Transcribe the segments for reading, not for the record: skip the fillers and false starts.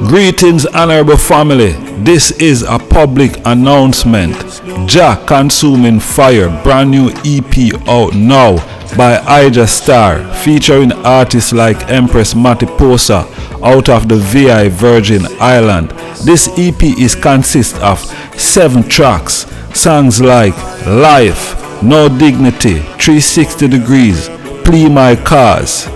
Greetings, honorable family. This is a public announcement. Jah Consuming Fire, brand new EP out now by Ija Star, featuring artists like Empress Matiposa out of the VI Virgin Island. This EP is consists of 7 tracks. Songs like Life, No Dignity, 360 Degrees, Plea My Cause.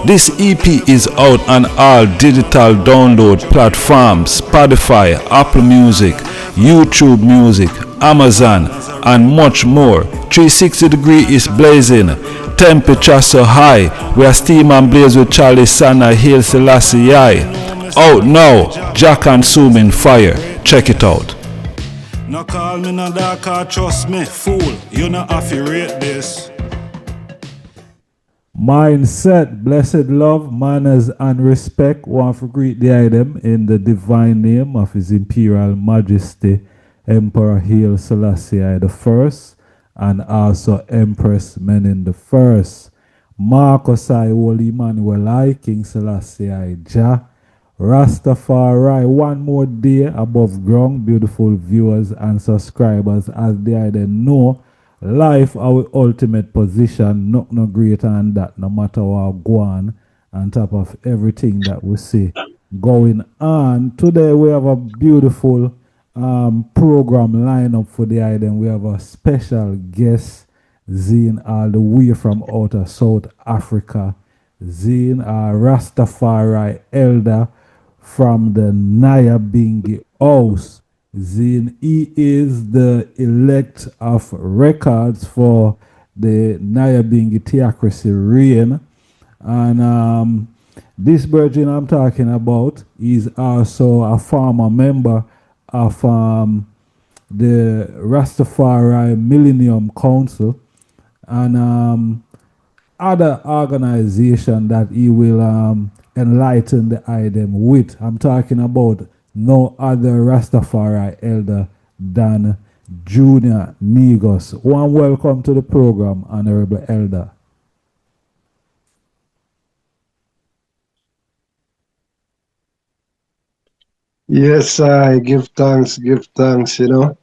This EP is out on all digital download platforms: Spotify, Apple Music, YouTube Music, Amazon, and much more. 360 Degree is blazing. Temperature so high. We are steam and blaze with Charlie Sana Hail Selassie I. Out now, Jah Consuming Fire. Check it out. No call me no dark or trust me, fool. You not have to rate this. Mindset, blessed love, manners, and respect. Want to greet the item in the divine name of His Imperial Majesty, Emperor Haile Selassie I the First, and also Empress Menin the First. Marcus I, Holy Emmanuel I, King Selassie I, Jah, Rastafari. One more day above ground, beautiful viewers and subscribers, as the item know. Life our ultimate position, not no greater than that, no matter what go on top of everything that we see going on. Today we have a beautiful program lineup for the item. We have a special guest, Zine, all the way from outer South Africa. Zine, Rastafari elder from the Niyahbinghi house. Zine, he is the elect of records for the Niyahbinghi theocracy reign. And this virgin I'm talking about is also a former member of the Rastafari Millennium Council and other organization that he will enlighten the item with. I'm talking about no other Rastafari elder than Junior NEGUS. One welcome to the program, Honorable Elder. Yes, I give thanks, you know.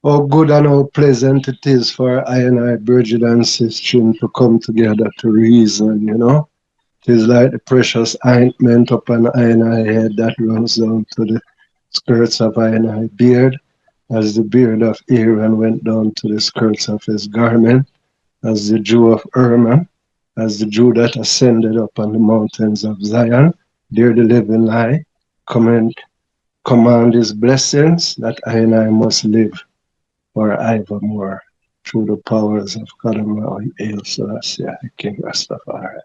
How good and how pleasant it is for I and I, Bridget and Sistine, to come together to reason, you know. It is like the precious ointment upon I and I head that runs down to the skirts of I and I beard, as the beard of Aaron went down to the skirts of his garment, as the Jew of Hermon, as the Jew that ascended up on the mountains of Zion. There the living lie, command his blessings that I and I must live forevermore through the powers of God Almighty, Haile Selassie, King Rastafari.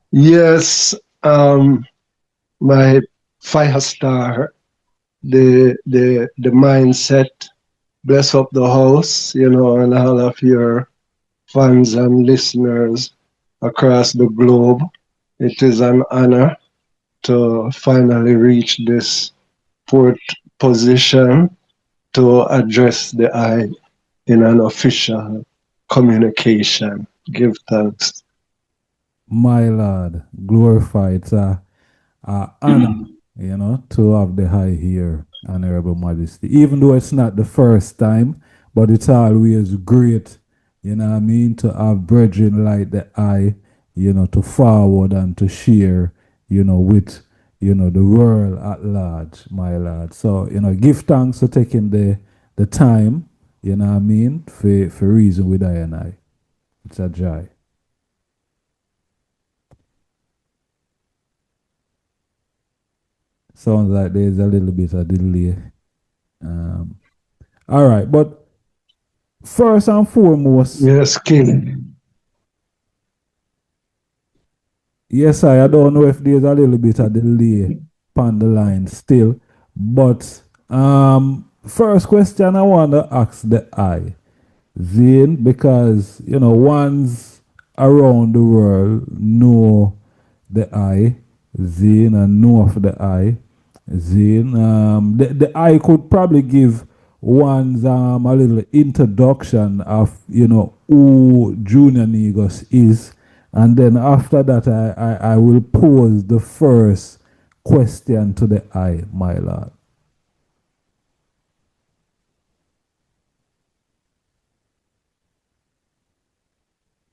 Yes, my fire star, the mindset, bless up the house, you know, and all of your fans and listeners across the globe. It is an honor to finally reach this 4th position to address the I in an official communication. Give thanks. My Lord, glorified. It's an honor, you know, to have the high here, Honorable Majesty. Even though it's not the first time, but it's always great, you know what I mean, to have brethren like the I, you know, to forward and to share, you know, with, you know, the world at large, my Lord. So, you know, give thanks for taking the time, you know what I mean, for reason with I and I. It's a joy. Sounds like there's a little bit of delay. All right, but first and foremost, yes, King. Yes, I don't know if there's a little bit of delay on the line still, but first question I want to ask the I, Zane, because you know ones around the world know the I, Zane, and know of the I. Zane, the I could probably give one's a little introduction of, you know, who Junior NEGUS is, and then after that I will pose the first question to the eye, my lord.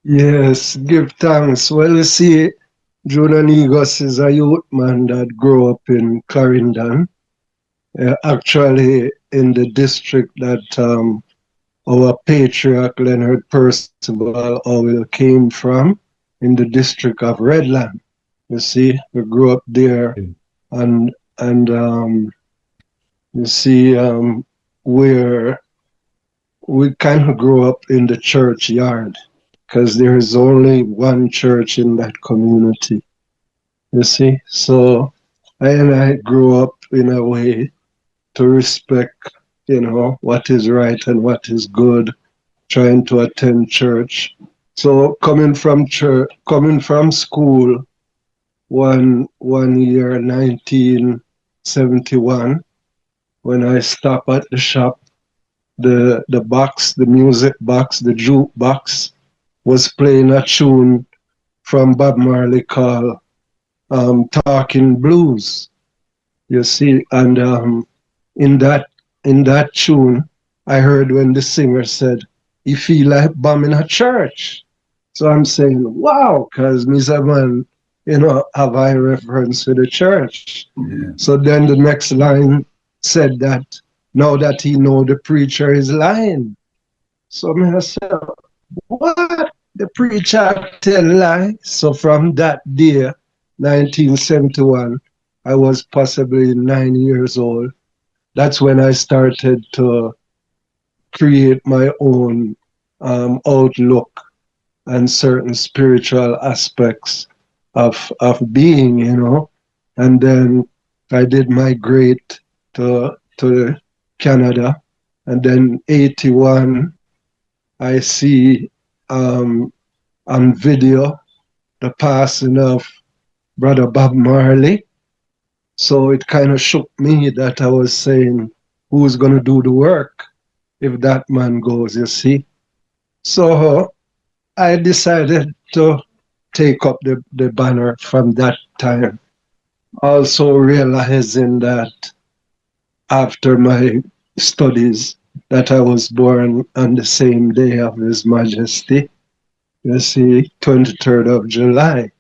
Yes, give thanks. Well, you see, Junior Negus is a youth man that grew up in Clarendon, actually in the district that our patriarch Leonard Percival Owl came from, in the district of Redland. You see, we grew up there, and you see, where we kind of grew up in the churchyard because there is only one church in that community. You see, so I grew up in a way to respect, what is right and what is good, trying to attend church. So coming from school, one year, 1971, when I stopped at the shop, the box, the music box, the jukebox was playing a tune from Bob Marley called Talking Blues. You see, and in that in that tune, I heard when the singer said, "You feel like bombing a church." So I'm saying, "Wow," because Mr. Man, have I reference to the church. Yeah. So then the next line said that now that he know the preacher is lying. So me I said, what? The preacher tell lie? So from that day, 1971, I was possibly 9 years old. That's when I started to create my own outlook and certain spiritual aspects of being. And then I did migrate to Canada. And then 81, I see on video the passing of Brother Bob Marley. So it kind of shook me that I was saying, who's going to do the work if that man goes, you see? So I decided to take up the banner from that time. Also realizing that after my studies, that I was born on the same day of His Majesty, you see, 23rd of July.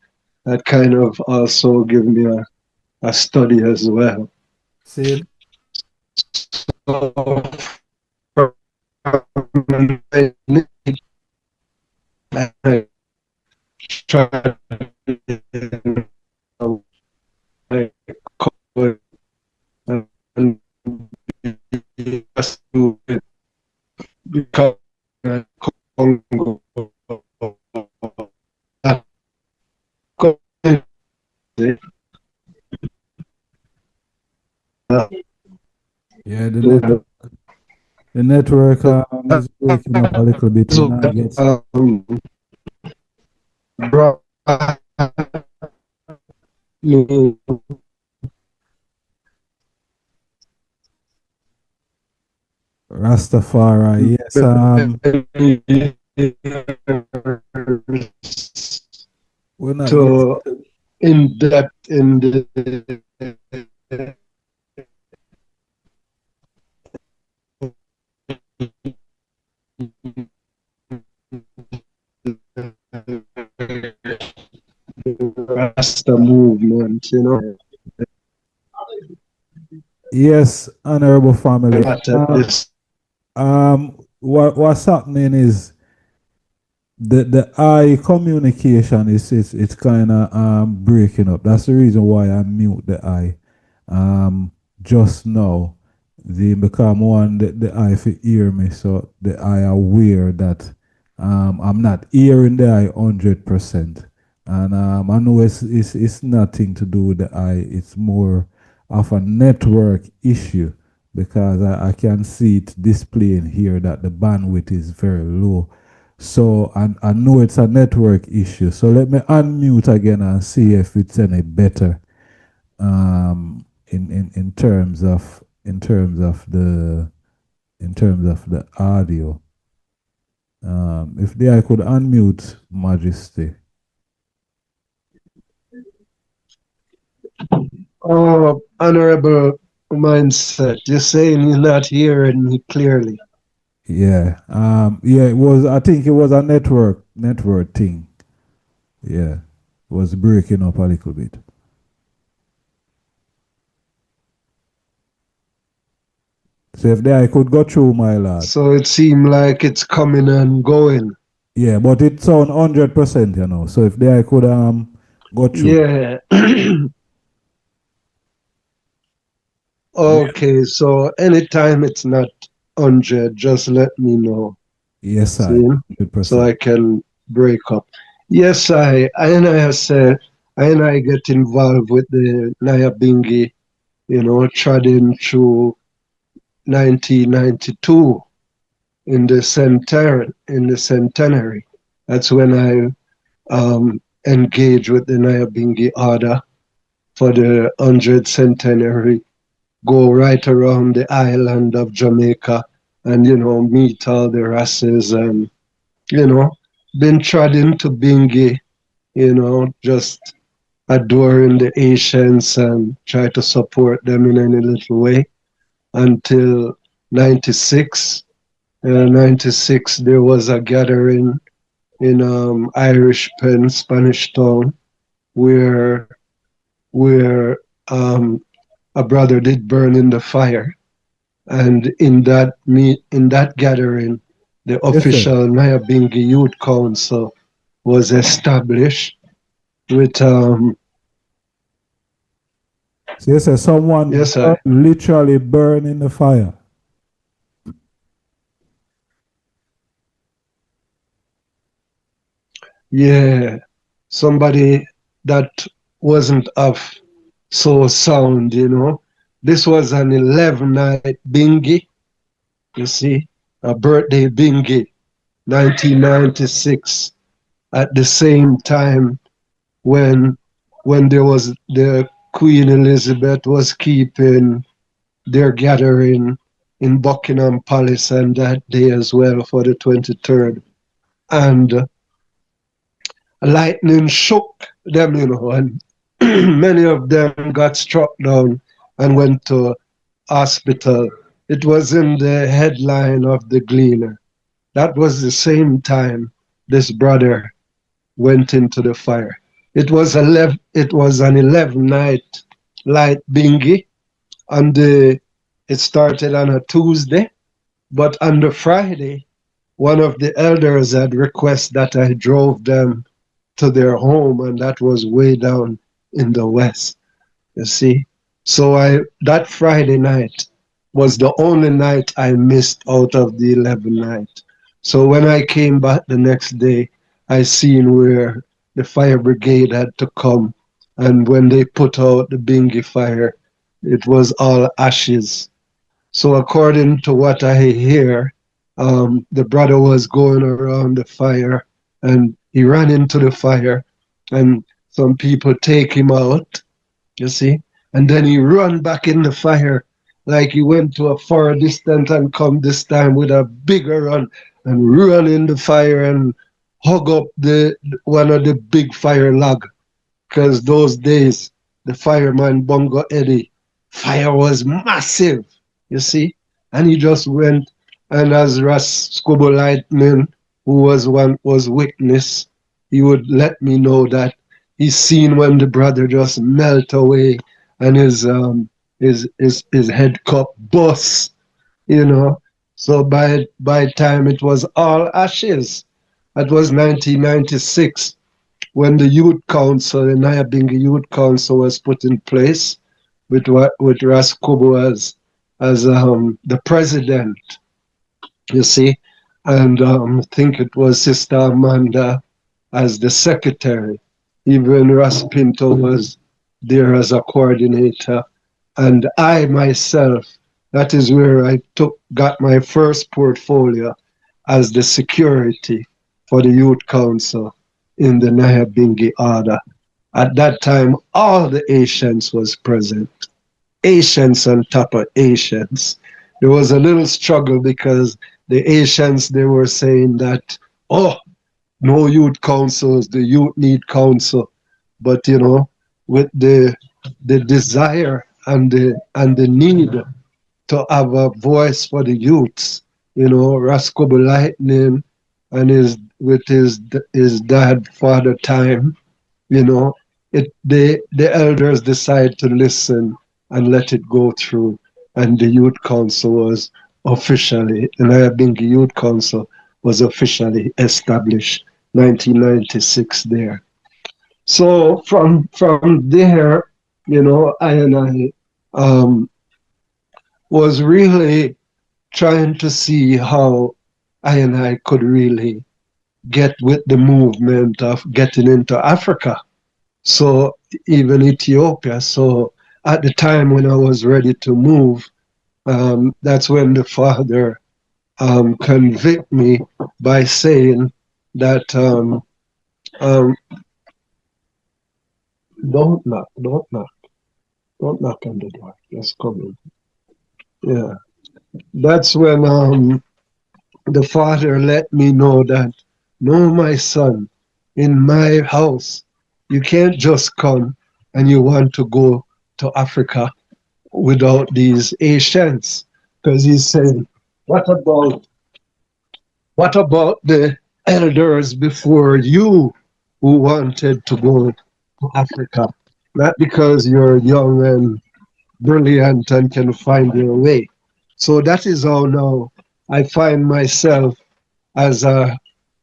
That kind of also gave me a study as well. See, So I tried and become Congo. yeah, the network is breaking up a little bit when I get. Brought me Rastafari, yes. We're not getting. to in depth in the Rasta movement. Yes, honorable family. At this What's happening is the eye communication is it's kind of breaking up. That's the reason why I mute the eye. Just now, the become one the eye for hear me, so the eye aware that I'm not hearing the eye 100%, and I know it's nothing to do with the eye. It's more of a network issue because I can see it displaying here that the bandwidth is very low. So I know it's a network issue. So let me unmute again and see if it's any better in terms of the audio. If I could unmute Majesty. Oh, honorable mindset. You're saying you're not hearing me clearly. Yeah. Yeah, it was, I think it was a network thing. Yeah. It was breaking up a little bit. So if there I could go through, my lad. So it seemed like it's coming and going. Yeah, but it sound 100%, you know. So if there I could go through. Yeah. Yeah. Okay, so anytime it's not 100, just let me know. Yes, I. See? So 100%. I can break up. Yes, I say, I and I get involved with the Niyahbinghi, trotting through 1992 in the centenary. That's when I engaged with the Niyahbinghi order for the 100th centenary, go right around the island of Jamaica and, meet all the races and, you know, been trotting to Bingi, just adoring the Asians and try to support them in any little way until 96. 96, there was a gathering in Irish Pen, Spanish Town, where where a brother did burn in the fire. And in that gathering, the Yes, sir. official Niyahbinghi Youth Council was established with So yes, sir, someone yes I literally burn in the fire. yeah, somebody that wasn't of so sound, This was an 11 night bingy, you see, a birthday bingy, 1996, at the same time when there was the Queen Elizabeth was keeping their gathering in Buckingham Palace and that day as well for the 23rd. And lightning shook them, and many of them got struck down and went to hospital. It was in the headline of the Gleaner. That was the same time this brother went into the fire. It was an 11 night light bingy, and it started on a Tuesday, but on the Friday, one of the elders had requested that I drove them to their home, and that was way down in the west. You see, so that Friday night was the only night I missed out of the 11 night. So when I came back the next day, I seen where the fire brigade had to come, and when they put out the Bingi fire, it was all ashes. So according to what I hear, the brother was going around the fire and he ran into the fire and some people take him out, you see, and then he run back in the fire like he went to a far distance and come this time with a bigger run and run in the fire and hug up the one of the big fire log, because those days the fireman Bongo Eddie fire was massive, you see, and he just went, and as Ras Scuba Lightning, who was witness, he would let me know that he seen when the brother just melt away and his head cup bust, you know. So by time it was all ashes. That was 1996 when the Youth Council, the Niyahbinghi Youth Council was put in place with Ras Kubu as the president, you see, and I think it was Sister Amanda as the secretary. Even Ras Pinto was there as a coordinator, and I myself, that is where I got my first portfolio as the security for the Youth Council in the Niyahbinghi order. At that time, all the Asians was present. Asians on top of Asians. There was a little struggle because the Asians, they were saying that, oh, no youth councils, the youth need council. But, with the the desire and the need to have a voice for the youths. You know, Rascoble Lightning and his dad father time. You know, the elders decide to listen and let it go through, and the youth council was officially, the Niyahbinghi Youth Council was officially established 1996 there. So from there, you know, I and I was really trying to see how I and I could really get with the movement of getting into Africa. So even Ethiopia. So at the time when I was ready to move, that's when the father convict me by saying that um, don't knock, don't knock on the door. Just come in. Yeah, that's when the father let me know that no, my son, in my house, you can't just come and you want to go to Africa without these Asians. Because he said, what about the elders before you who wanted to go to Africa? Not because you're young and brilliant and can find your way. So that is how now I find myself as a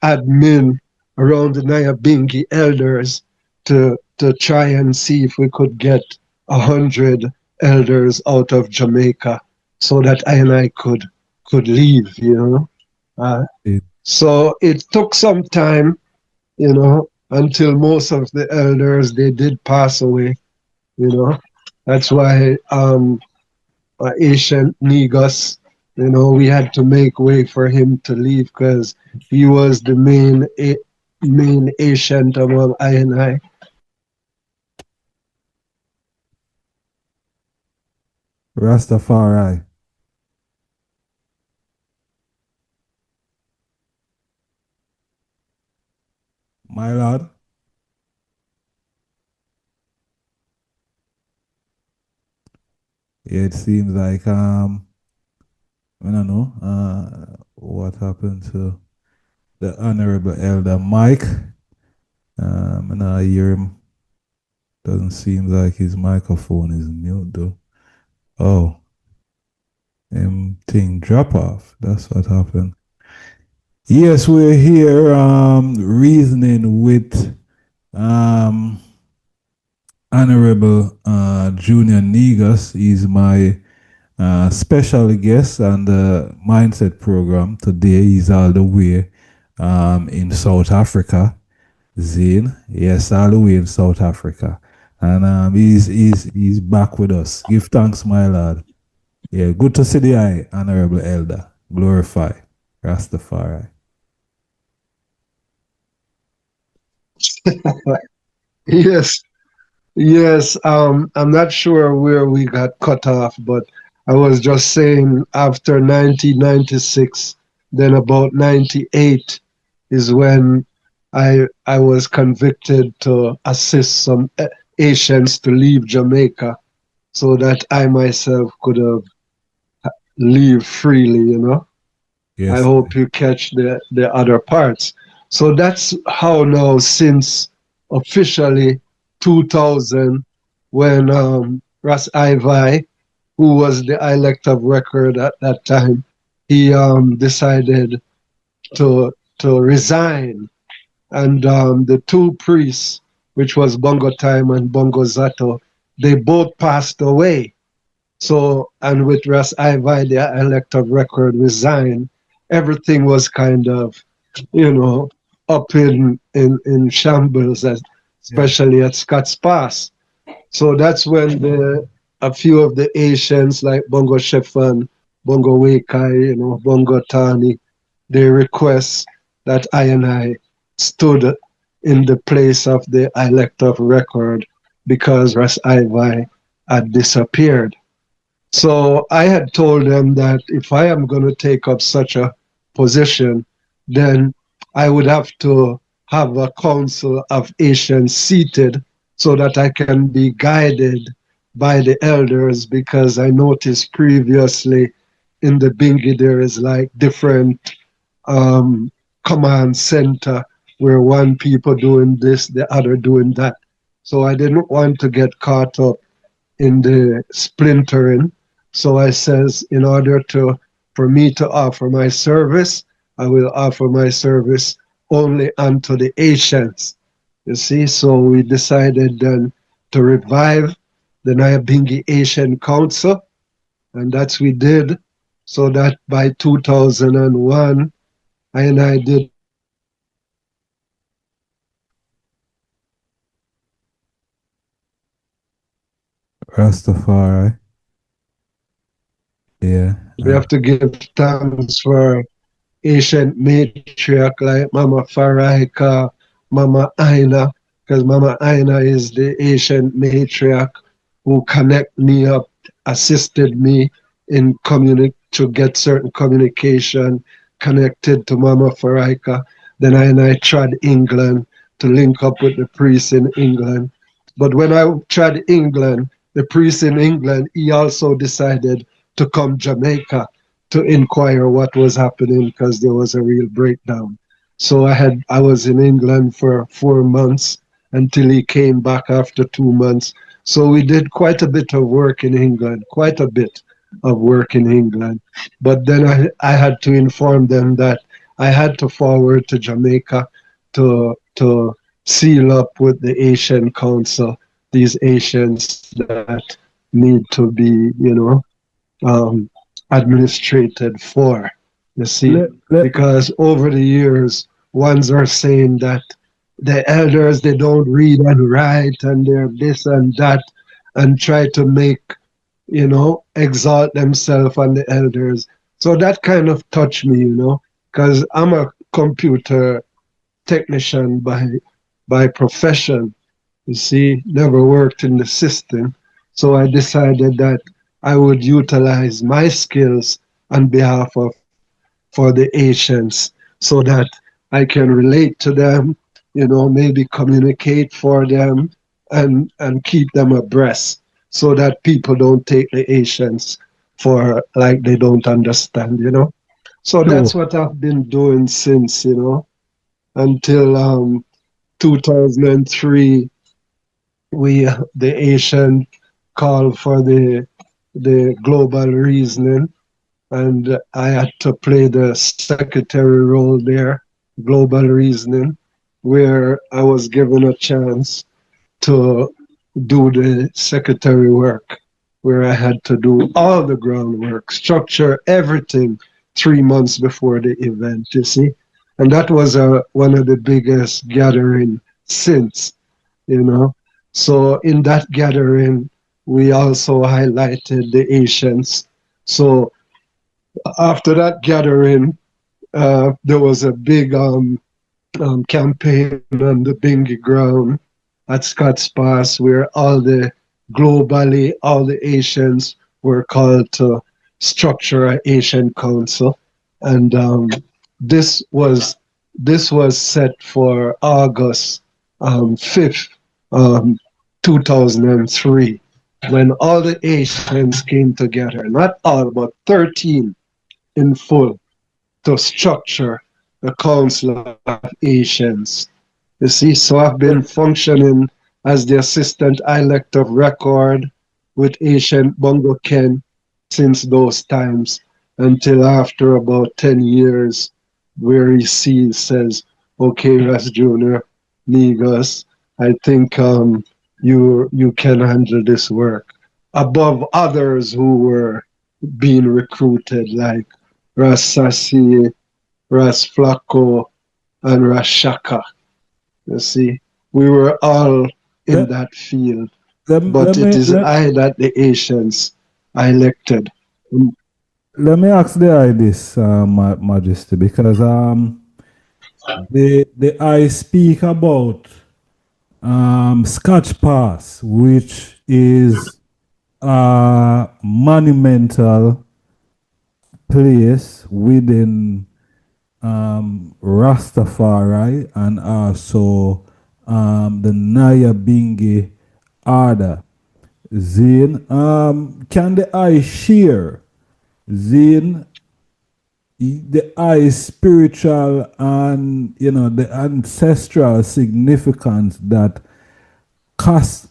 admin around the Niyahbinghi elders to try and see if we could get 100 elders out of Jamaica so that I and I could leave, you know. Uh, It, so it took some time, you know, until most of the elders they did pass away, you know. That's why ancient NEGUS, you know, we had to make way for him to leave because he was the main ancient among I and I. Rastafari. My lord. Yeah, it seems like I don't know what happened to the Honorable Elder Mike. And I hear him. Doesn't seem like his microphone is mute though. Oh, thing drop off. That's what happened. Yes, we're here reasoning with um Honorable Junior Negus. He's my special guest on the Mindset program today. He's all the way in South Africa. Zane, yes, all the way in South Africa. And he's back with us. Give thanks, my lord. Yeah, good to see the eye, Honorable Elder. Glorify. Rastafari. Yes, yes. I'm not sure where we got cut off, but I was just saying after 1996, then about 98 is when I was convicted to assist some Asians to leave Jamaica so that I myself could have leave freely, you know. I Yes. hope you catch the other parts. So that's how now since officially 2000 when Ras Ivai, who was the elect of record at that time, he decided to resign. And the two priests, which was Bongo Time and Bongo Zato, they both passed away. So, and with Ras Ivai, the elect of record, resigned, everything was kind of, you know, up in shambles, Yeah. especially at Scott's Pass. So that's when a few of the Asians like Bongo Shefan, Bongo Wekai, you know, Bongo Tani, they request that I and I stood in the place of the elect of record because Ras Ivai had disappeared. So I had told them that if I am going to take up such a position, then I would have to have a council of Asians seated so that I can be guided by the elders, because I noticed previously in the Bingi there is like different um, command center where one people doing this, the other doing that. So I didn't want to get caught up in the splintering. So I says, in order to for me to offer my service, I will offer my service only unto the Asians. You see, so we decided then to revive the Niyahbinghi Asian Council, and that's we did. So that by 2001, I did Rastafari. Yeah. we have to give thanks for ancient matriarch like Mama Faraika, Mama Aina, because Mama Aina is the ancient matriarch who connect me up, assisted me in to get certain communication connected to Mama Faraika. Then I tried England to link up with the priest in England. But when I tried England, the priest in England, he also decided to come Jamaica to inquire what was happening because there was a real breakdown. So I was in England for 4 months until he came back after 2 months. So we did quite a bit of work in England, quite a bit of work in England. But then I had to inform them that I had to forward to Jamaica to seal up with the Asian Council, these Asians that need to be, um, administrated for. You see, Let, let, because over the years, ones are saying that the elders they don't read and write and they're this and that, and try to make exalt themselves on the elders. So that kind of touched me, because I'm a computer technician by profession. You see, never worked in the system. So I decided that I would utilize my skills on behalf of for the Asians so that I can relate to them, maybe communicate for them and keep them abreast so that people don't take the Asians for like they don't understand. So True. that's what I've been doing since, until 2003 we the Asian call for the global reasoning, and I had to play the secretary role there, global reasoning, where I was given a chance to do the secretary work, where I had to do all the groundwork, structure everything 3 months before the event, you see. And that was one of the biggest gathering since, you know. So in that gathering, we also highlighted the Asians. So after that gathering, there was a big campaign on the Bingy ground at Scott's Pass where all the Asians were called to structure an Asian council. And this was this was set for August 5th, um, 2003, when all the Asians came together. Not all, but 13 in full to structure the Council of Asians. You see, so I've been functioning as the assistant elect of record with Asian Bongo Ken since those times until after about 10 years, where says, okay, Ras Jr., Negus, I think you can handle this work. Above others who were being recruited, like Ras Sassi, Ras Flacco, and Ras Shaka. You see, we were all in let, that field, let but it me is let, I that the Asians I elected. let me ask the eye this, Majesty, because the I speak about Scotch Pass, which is a monumental place within Rastafari and also the Niyahbinghi order. Zane, can the eye share? Zane, the eye spiritual and the ancestral significance that cast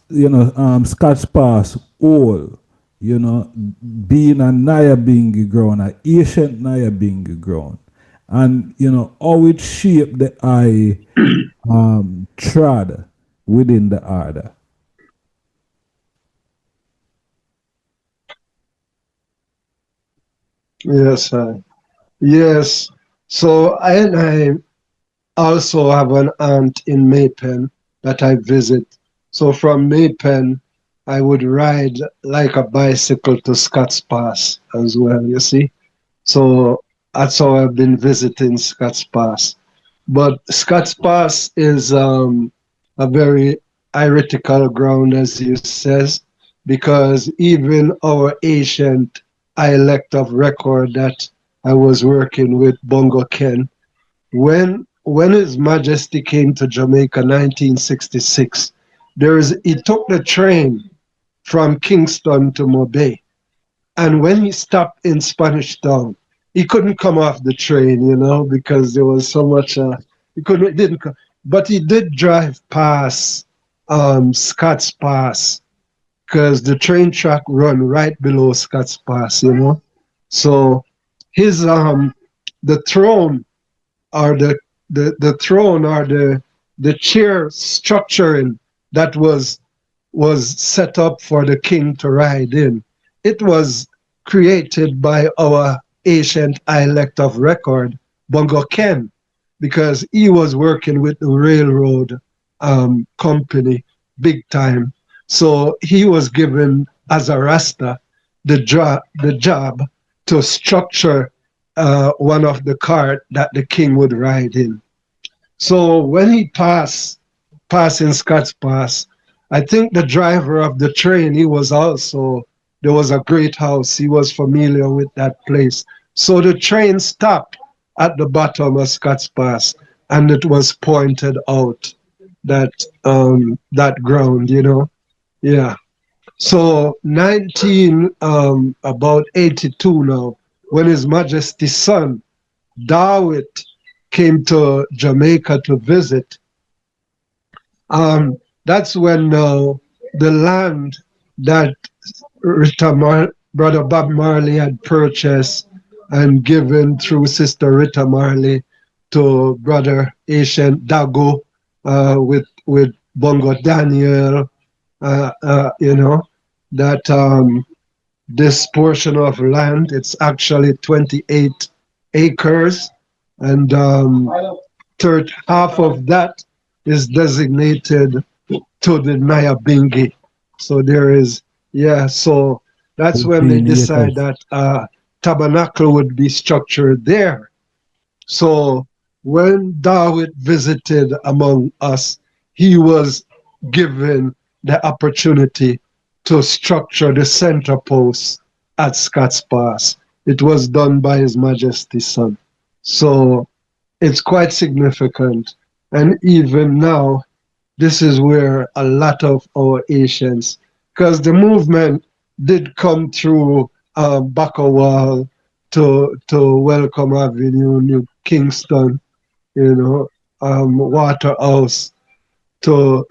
Scotch Pass all, being a Niyahbinghi ground, an ancient Niyahbinghi ground, and how it shaped the eye trad within the order. Yes, yes. So I also have an aunt in Maypen that I visit. So from Maypen, I would ride like a bicycle to Scotts Pass as well, you see. So that's how I've been visiting Scotts Pass. But Scotts Pass is a very heretical ground, as you says, because even our ancient elect of record that I was working with, Bongo Ken, when His Majesty came to Jamaica 1966, he took the train from Kingston to Mobay. And when he stopped in Spanish Town, he couldn't come off the train, because there was so much. He couldn't, didn't, but he did drive past Scotts Pass because the train track run right below Scotts Pass, So his the throne or the throne or the chair structuring that was set up for the king to ride in. It was created by our ancient elect of record, Bongo Ken, because he was working with the railroad company big time. So he was given as a Rasta the job to structure one of the cart that the king would ride in. So when he passing Scotts Pass, I think the driver of the train, there was a great house. He was familiar with that place. So the train stopped at the bottom of Scotts Pass and it was pointed out that that ground, Yeah. So about 82 now, when His Majesty's son, Dawit, came to Jamaica to visit, that's when the land that Brother Bob Marley had purchased and given through Sister Rita Marley to Brother Ancient Dago with Bongo Daniel, that this portion of land, it's actually 28 acres, and half of that is designated to the Niyahbinghi. So so that's when they 14 decide acres. that tabernacle would be structured there. So when David visited among us, he was given the opportunity to structure the center post at Scotts Pass. It was done by His Majesty's son. So it's quite significant. And even now, this is where a lot of our Asians, because the movement did come through Bakawal to Welcome Avenue, New Kingston, Waterhouse, to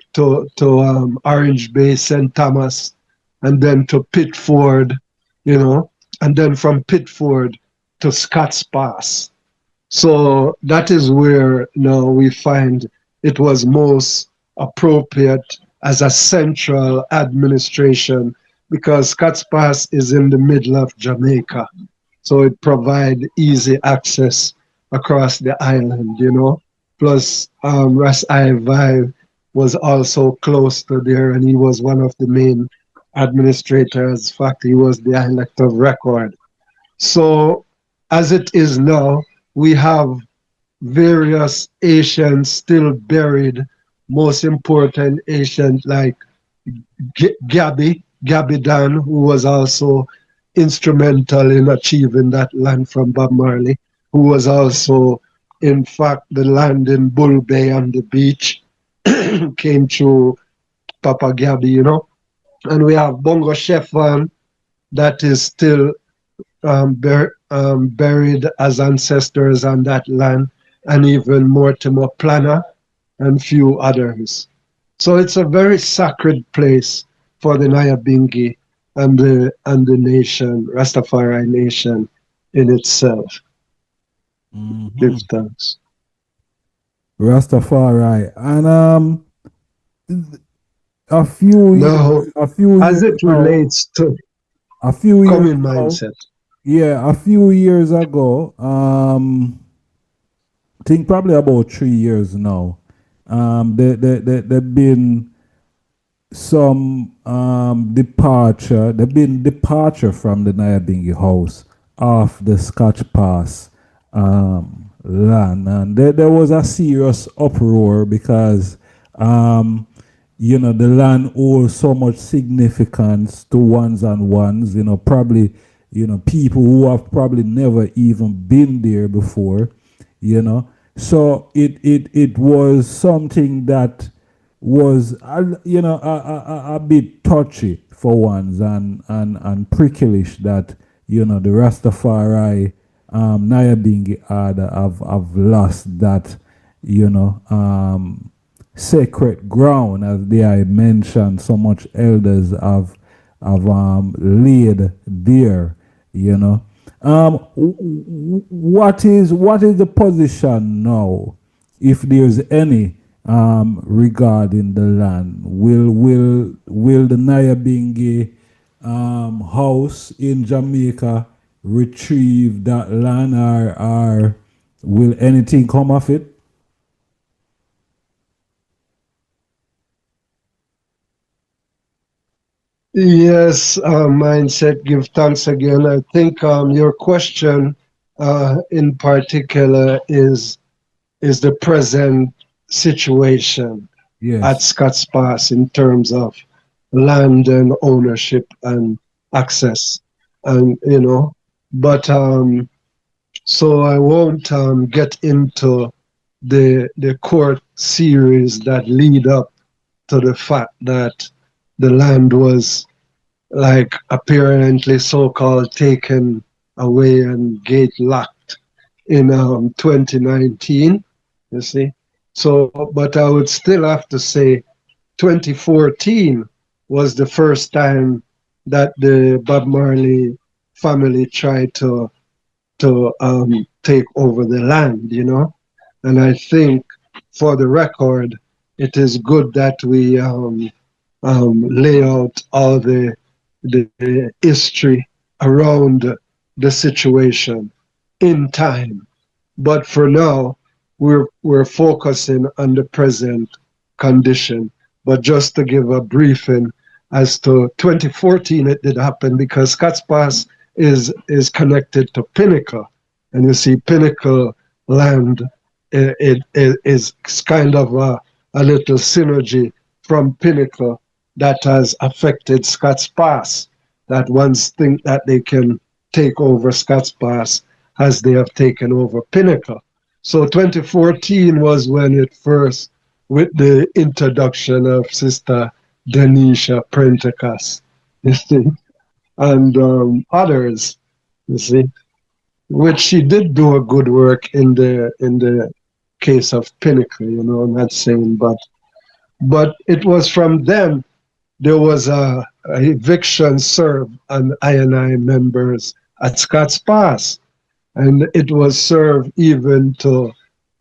Orange Bay, St. Thomas, and then to Pitford, and then from Pitford to Scotts Pass. So that is where now we find it was most appropriate as a central administration because Scotts Pass is in the middle of Jamaica. So it provides easy access across the island, Plus, Ras Vai was also close to there and he was one of the main administrators. In fact, he was the elect of record. So as it is now, we have various Asians still buried, most important Asians like Gabby Dan, who was also instrumental in achieving that land from Bob Marley, who was also, in fact, the land in Bull Bay on the beach came through Papa Gabby, And we have Bongo Shefan that is still buried as ancestors on that land, and even Mortimer Planner and few others. So it's a very sacred place for the Niyahbinghi and the nation, Rastafari nation in itself. Give thanks. Rastafari. And Now, a few as years it now, relates to a few years coming now, mindset, yeah, a few years ago, I think probably about 3 years now, there been some there been departure from the Niyahbinghi house off the Scotch Pass land, and there was a serious uproar because the land owes so much significance to ones and ones, probably people who have probably never even been there before, so it was something that was a bit touchy for ones, and pricklish that the Rastafari Niyahbinghi have lost that sacred ground, as they I mentioned. So much elders have laid there. What is the position now, if there's any, regarding the land? Will the Niyahbinghi house in Jamaica retrieve that land, or will anything come of it? yes, mindset. Give thanks again. I think your question in particular is the present situation at Yes. Scott's Pass in terms of land and ownership and access, and but so I won't get into the court series that lead up to the fact that the land was like apparently so-called taken away and gate locked in 2019, you see. So, but I would still have to say 2014 was the first time that the Bob Marley family tried to take over the land, And I think, for the record, it is good that we lay out all the history around the situation in time. But for now, we're focusing on the present condition. But just to give a briefing, as to 2014, it did happen because Scotts Pass is connected to Pinnacle, and you see Pinnacle land, it is kind of a little synergy from Pinnacle that has affected Scotts Pass. That ones think that they can take over Scotts Pass as they have taken over Pinnacle. So 2014 was when it first, with the introduction of Sister Denisha Prendergast, you see, and others, you see, which she did do a good work in the case of Pinnacle, I'm not saying, but it was from them there was a eviction served on I&I members at Scotts Pass, and it was served even to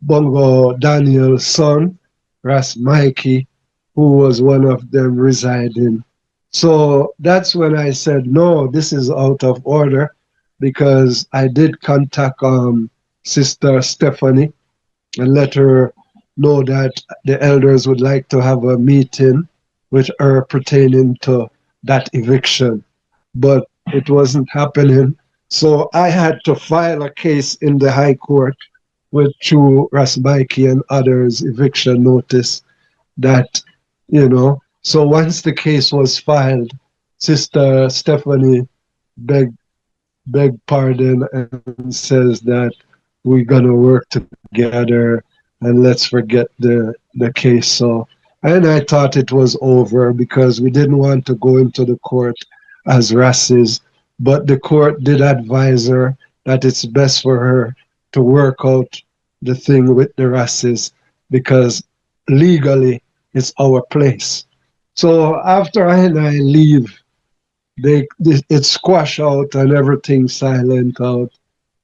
Bongo Daniel's son, Ras Mikey, who was one of them residing. So that's when I said, no, this is out of order, because I did contact Sister Stephanie and let her know that the elders would like to have a meeting with her pertaining to that eviction. But it wasn't happening. So I had to file a case in the High Court with Chu Rasbaiki and others eviction notice that, So once the case was filed, Sister Stephanie begged pardon and says that we're gonna work together and let's forget the case. So And I thought it was over because we didn't want to go into the court as races. But the court did advise her that it's best for her to work out the thing with the races because legally it's our place. So after I and I leave, it squash out and everything silent out.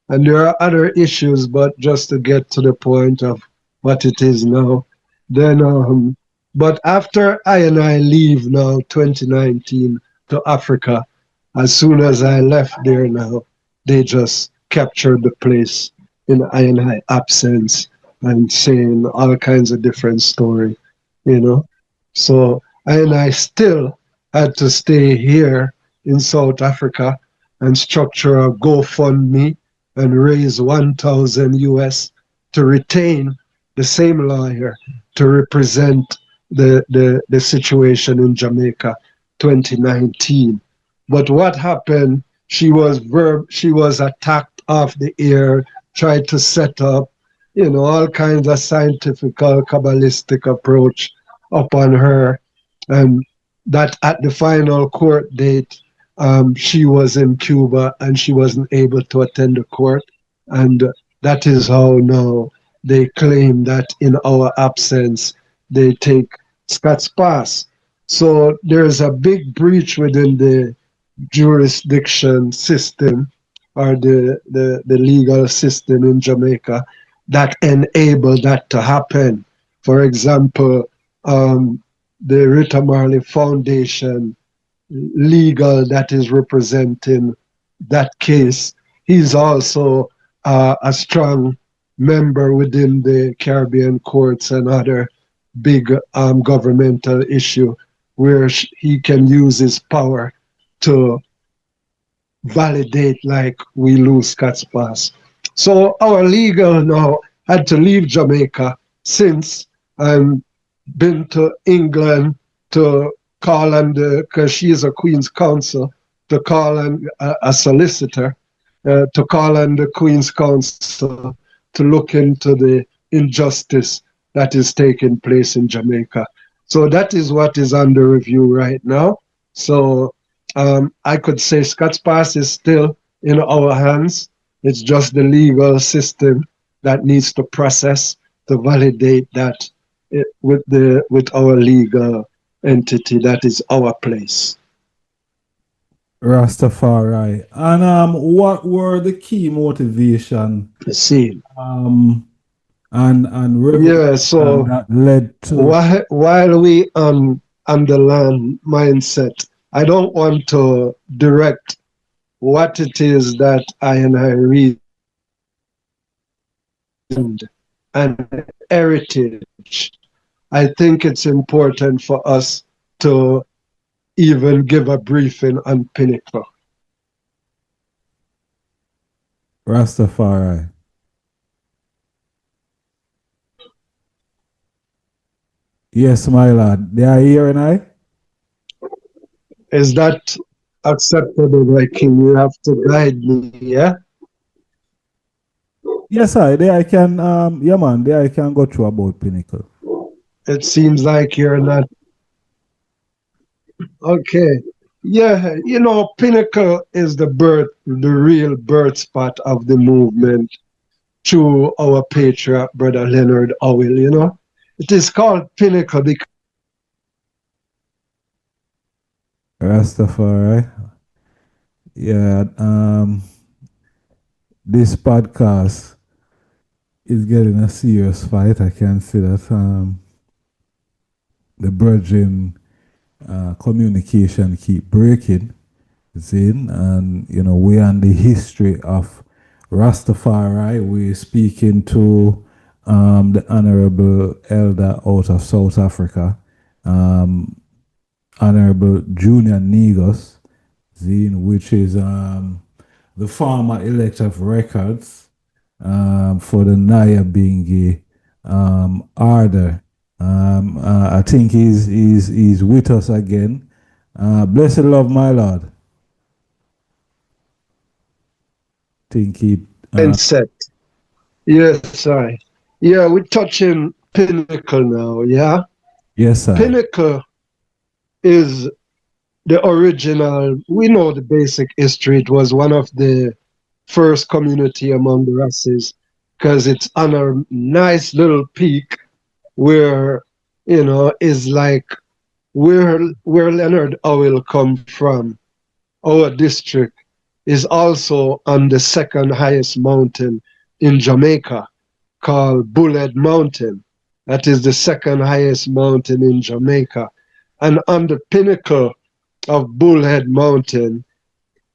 And there are other issues, but just to get to the point of what it is now. Then, but after I and I leave now, 2019, to Africa, as soon as I left there now, they just captured the place in I and I absence and saying all kinds of different story, you know. So I and I still had to stay here in South Africa and structure a GoFundMe and raise 1,000 US to retain the same lawyer to represent the situation in Jamaica 2019. But what happened, she was attacked off the air, tried to set up, all kinds of scientific, Kabbalistic approach upon her. And that at the final court date, she was in Cuba and she wasn't able to attend the court. And that is how now they claim that in our absence, they take Scott's pass. So there's a big breach within the jurisdiction system or the legal system in Jamaica that enable that to happen. For example, the Rita Marley Foundation legal that is representing that case. He's also a strong member within the Caribbean courts and other big governmental issue where he can use his power to validate like we lose Scott's pass. So our legal now had to leave Jamaica since been to England to call on because she is a Queen's Counsel, to call on a solicitor, to call on the Queen's Counsel to look into the injustice that is taking place in Jamaica. So that is what is under review right now. So I could say Scott's Pass is still in our hands. It's just the legal system that needs to process to validate that with our legal entity that is our place. Rastafari. And what were the key motivation See, and yeah, so that led to while we on the land mindset, I don't want to direct what it is that I and I read and heritage. I think it's important for us to even give a briefing on Pinnacle. Rastafari. Yes, my lad. They are here and I. Is that acceptable, my king? You have to guide me, yeah? Yes, there I can yeah man, there I can go through about Pinnacle. It seems like you're not okay. Yeah, Pinnacle is the real birth spot of the movement through our patriarch, Brother Leonard Howell. It is called Pinnacle because Rastafari. Yeah, this podcast is getting a serious fight. I can see that the bridging communication keep breaking. Zin, and we on the history of Rastafari. We're speaking to the Honorable Elder out of South Africa, Honorable Junior NEGUS, Zin, which is the former elect of records for the Niyahbinghi order. I think he's with us again. Blessed love, my Lord. Think he set. Yes, sorry. Yeah, we're touching Pinnacle now, yeah? Yes, I. Pinnacle is the original. We know the basic history. It was one of the first community among the races because it's on a nice little peak where is like where Leonard Howell come from. Our district is also on the second highest mountain in Jamaica called Bullhead Mountain. That is the second highest mountain in Jamaica. And on the pinnacle of Bullhead Mountain,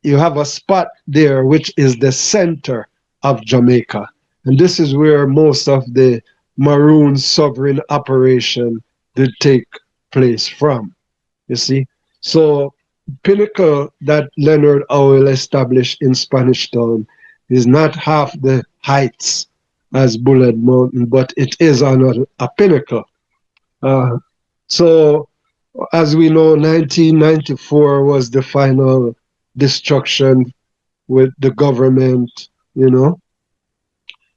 you have a spot there which is the center of Jamaica. And this is where most of the Maroon sovereign operation did take place from. You see? So pinnacle that Leonard Howell established in Spanish Town is not half the heights as Bullet Mountain, but it is on a pinnacle. Uh, so, as we know, 1994 was the final destruction with the government.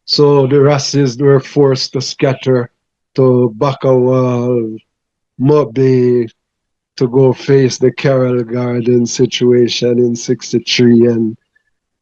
So the racists were forced to scatter to Bakawal, Mobay, to go face the Carroll Garden situation in 63 and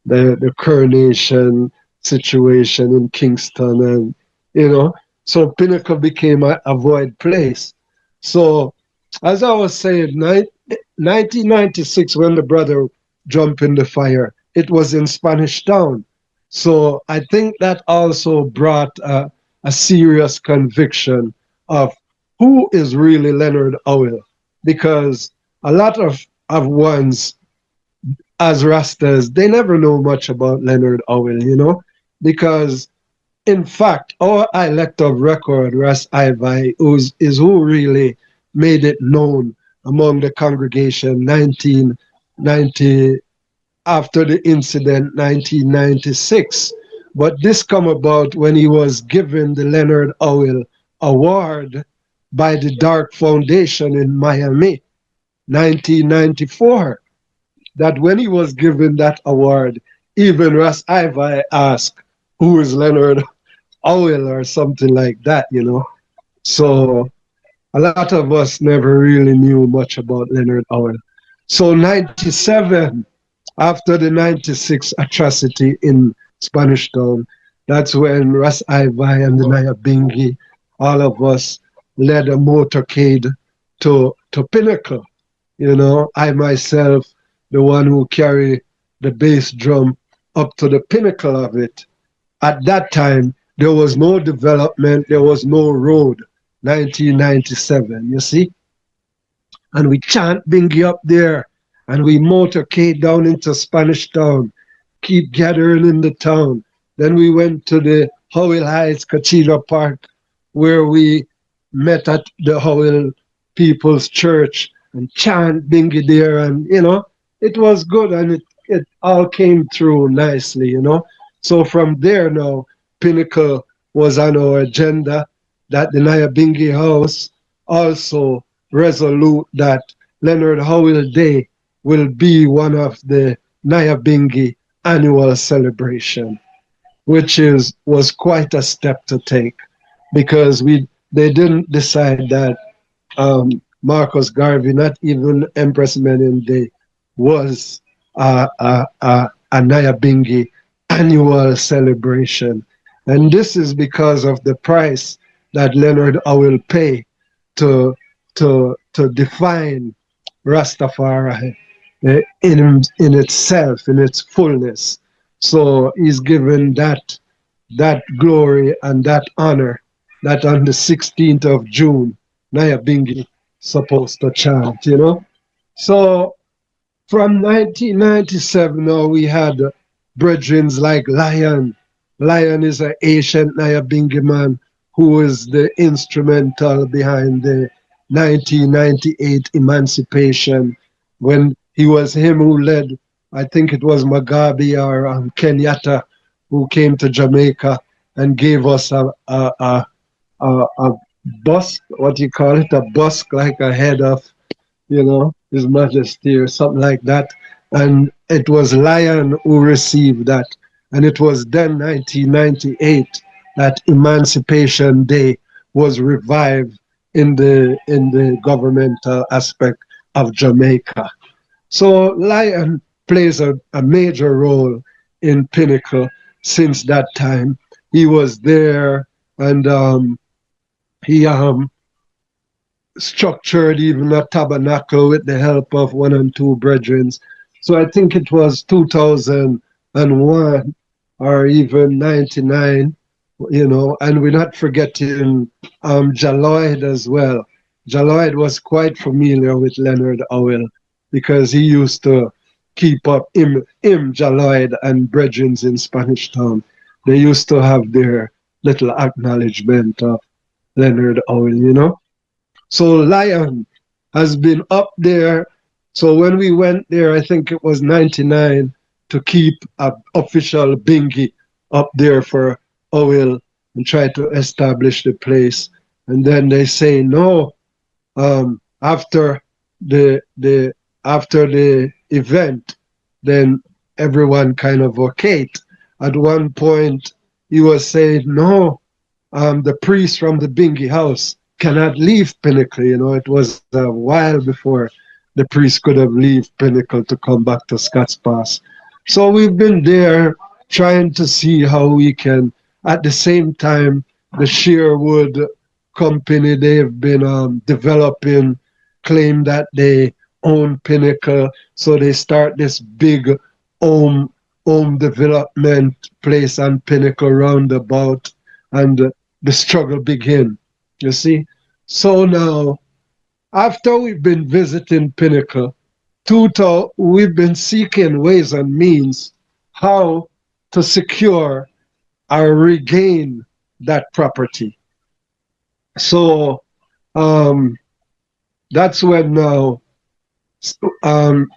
the coronation situation in Kingston and so Pinnacle became a void place. So as I was saying, 1996 when the brother jumped in the fire, it was in Spanish Town. So I think that also brought a serious conviction of who is really Leonard Howell, because a lot of ones as Rastas, they never know much about Leonard Howell, because in fact, our elect of record, Ras Ivai, is who really made it known among the congregation 1990 after the incident 1996. But this come about when he was given the Leonard Howell Award by the Dark Foundation in Miami, 1994. That when he was given that award, even Ras Ivai asked, who is Leonard Howell or something like that. So a lot of us never really knew much about Leonard Howell. So 97, after the 96 atrocity in Spanish Town, that's when Ras Ivai and the Niyahbinghi, all of us led a motorcade to Pinnacle. I myself, the one who carried the bass drum up to the pinnacle of it. At that time, there was no development, there was no road. 1997, you see? And we chant Bingy up there, and we motorcade down into Spanish Town, keep gathering in the town. Then we went to the Howell Heights Cathedral Park, where we met at the Howell People's Church and chant Bingy there, and it was good, and it all came through nicely. So from there now, Pinnacle was on our agenda, that the Niyahbinghi House also resolute that Leonard Howell Day will be one of the Niyahbinghi annual celebration, which was quite a step to take, because they didn't decide that Marcus Garvey, not even Empress Menen Day, was a Niyahbinghi annual celebration. And this is because of the price that Leonard Howell pay to define Rastafari in itself, in its fullness. So he's given that glory and that honor that on the 16th of June, Niyahbinghi supposed to chant. So from 1997 now we had brethren like Lion. Lion is an ancient Niyahbinghi man who is the instrumental behind the 1998 emancipation, when he was him who led, I think it was Mugabe or Kenyatta, who came to Jamaica and gave us a busk, what do you call it, a busk like a head of, His Majesty or something like that. And it was Lion who received that. And it was then 1998 that Emancipation Day was revived in the governmental aspect of Jamaica. So Lion plays a major role in Pinnacle since that time. He was there, and he structured even a tabernacle with the help of one and two brethren. So I think it was 2001 or even 99, and we're not forgetting Jaloid as well. Jaloid was quite familiar with Leonard Howell because he used to keep up him Jaloid and brethren in Spanish Town. They used to have their little acknowledgement of Leonard Howell. So Lion has been up there. So when we went there, I think it was 99 to keep an official bingy up there for oil and try to establish the place. And then they say no. After the event, then everyone kind of okayed. At one point, he was saying no. The priest from the bingy house cannot leave Pinnacle. It was a while before the priest could have leave Pinnacle to come back to Scotts Pass. So we've been there trying to see how we can, at the same time, the Sherwood company, they've been developing, claim that they own Pinnacle. So they start this big home development place on Pinnacle roundabout, and the struggle begin. You see? So now, after we've been visiting Pinnacle, we've been seeking ways and means how to secure or regain that property. So that's when now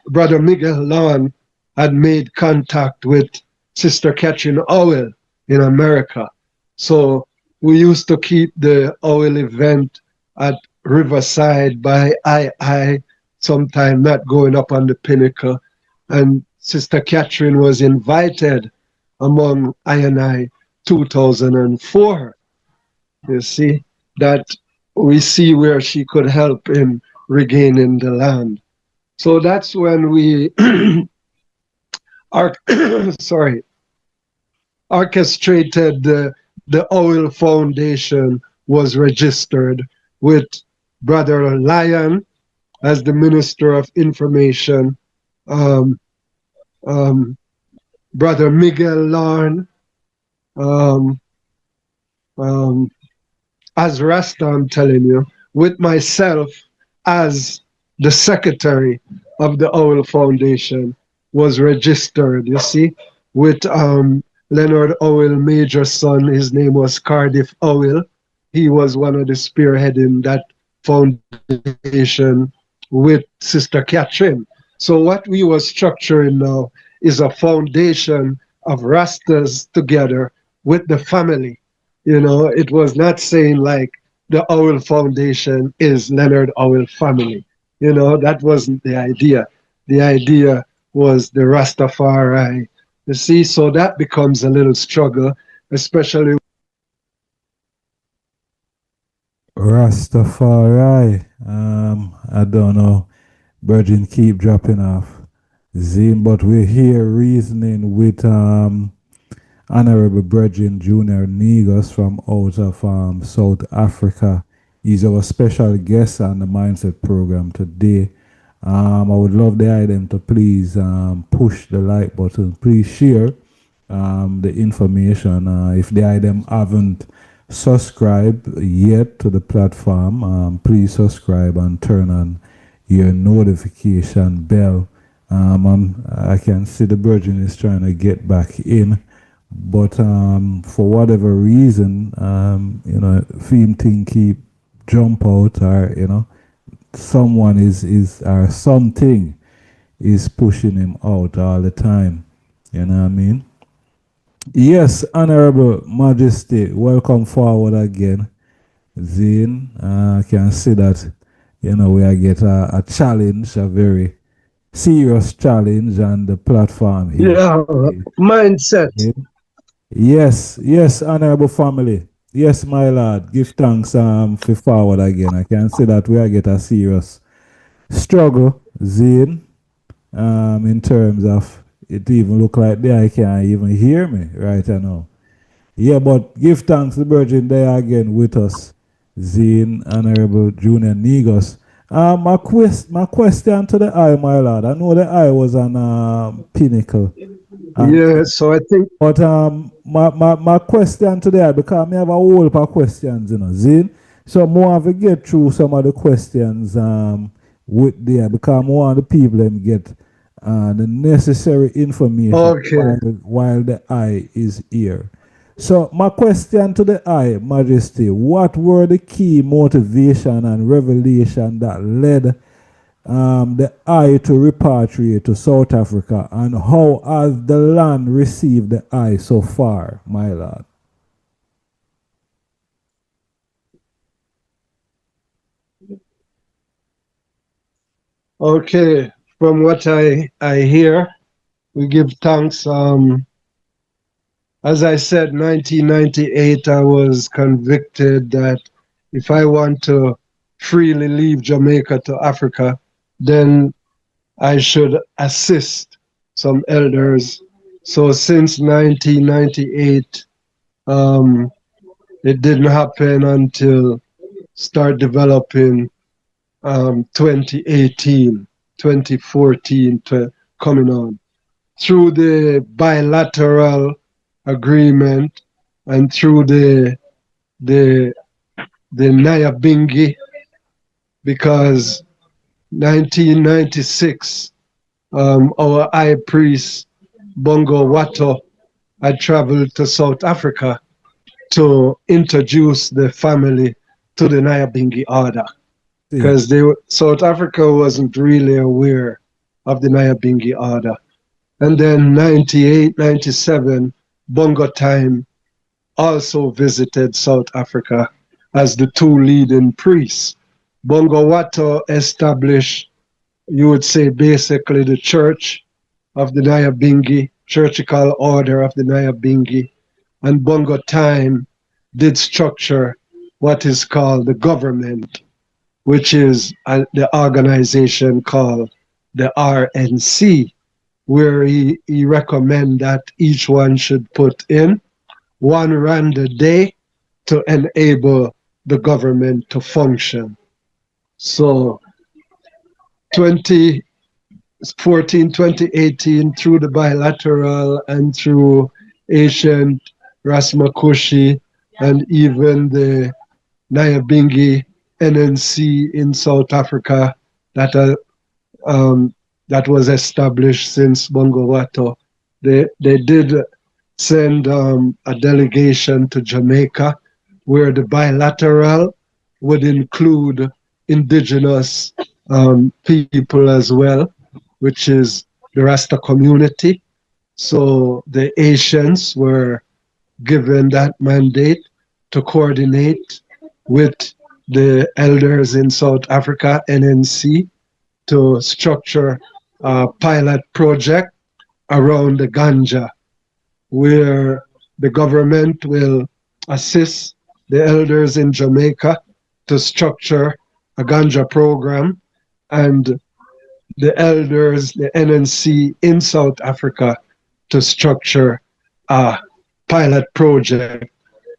Brother Miguel Lon had made contact with Sister Catherine Howell in America. So we used to keep the oil event at Riverside by I, sometime not going up on the Pinnacle. And Sister Catherine was invited among I 2004. You see, that we see where she could help in regaining the land. So that's when we orchestrated the Oil Foundation was registered with Brother Lion as the Minister of Information, Brother Miguel Lorne, as Rasta, I'm telling you, with myself as the secretary of the Oil Foundation was registered, you see, with Leonard Howell, major son. His name was Cardiff Howell. He was one of the spearheading that foundation with Sister Catherine. So what we were structuring now is a foundation of Rastas together with the family. It was not saying like the Howell Foundation is Leonard Howell family. That wasn't the idea. The idea was the Rastafari. You see, so that becomes a little struggle, especially Rastafari. I don't know. Virgin keep dropping off. Zine, but we're here reasoning with Honorable Brethren Junior Negus from out of South Africa. He's our special guest on the Mindset program today. I would love the item to please push the like button. Please share the information. If the item haven't subscribed yet to the platform, please subscribe and turn on your notification bell. I can see the Virgin is trying to get back in, but for whatever reason, theme thing keep jump out, or someone is or something is pushing him out all the time. You know what I mean? Yes, Honorable Majesty, welcome forward again. Zane, I can see that we are get a challenge, a very serious challenge on the platform here. mindset. Yes, Honorable family. Yes, my lord. Give thanks for forward again. I can say that we are get a serious struggle, Zane, in terms of it even look like they can't even hear me right now. Yeah, but give thanks to the Virgin there again with us, Zane, Honorable Junior Negus. My question to the eye, my lord. I know the eye was on pinnacle. And Yeah, so I think, but my question today, because I have a whole heap of questions, Zin. So more have to get through some of the questions with there because more of the people them get the necessary information okay, while the eye is here. So my question to the eye, Majesty, what were the key motivation and revelation that led the eye to repatriate to South Africa, and how has the land received the eye so far, my lord? okay. From what I hear, we give thanks. As I said, 1998, I was convicted that if I want to freely leave Jamaica to Africa, then I should assist some elders. So since 1998, it didn't happen until start developing 2018, 2014 coming on. Through the bilateral agreement and through the the Niyahbinghi, because 1996 our high priest Bongo Watto had traveled to South Africa to introduce the family to the Niyahbinghi order, See, because South Africa wasn't really aware of the Niyahbinghi order. And then 98, 97, Bongo Time also visited South Africa as the two leading priests. Bongo Watto established, you would say, basically the church of the Niyahbinghi, churchical order of the Niyahbinghi, and Bongo Time did structure what is called the government, which is the organization called the RNC, where he recommend that each one should put in 1 rand a day to enable the government to function. So 2014, 2018, through the bilateral and through Asian Rasmakushi and even the Niyahbinghi NNC in South Africa that that was established since Bongo Watto. They did send a delegation to Jamaica where the bilateral would include indigenous people as well, which is the Rasta community. So the Asians were given that mandate to coordinate with the elders in South Africa, NNC, to structure a pilot project around the ganja, where the government will assist the elders in Jamaica to structure a ganja program, and the elders, the NNC in South Africa, to structure a pilot project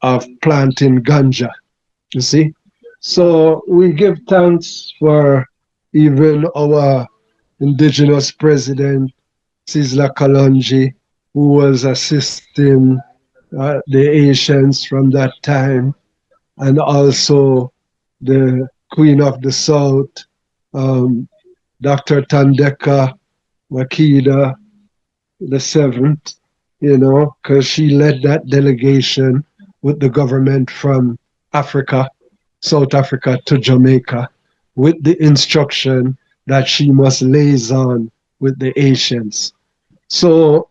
of planting ganja. You see? So we give thanks for even our indigenous president, Sizzla Kalonji, who was assisting the Asians from that time, and also the Queen of the South, Dr. Tandeka Makeda the seventh, because she led that delegation with the government from Africa, South Africa to Jamaica, with the instruction that she must liaison with the Asians. So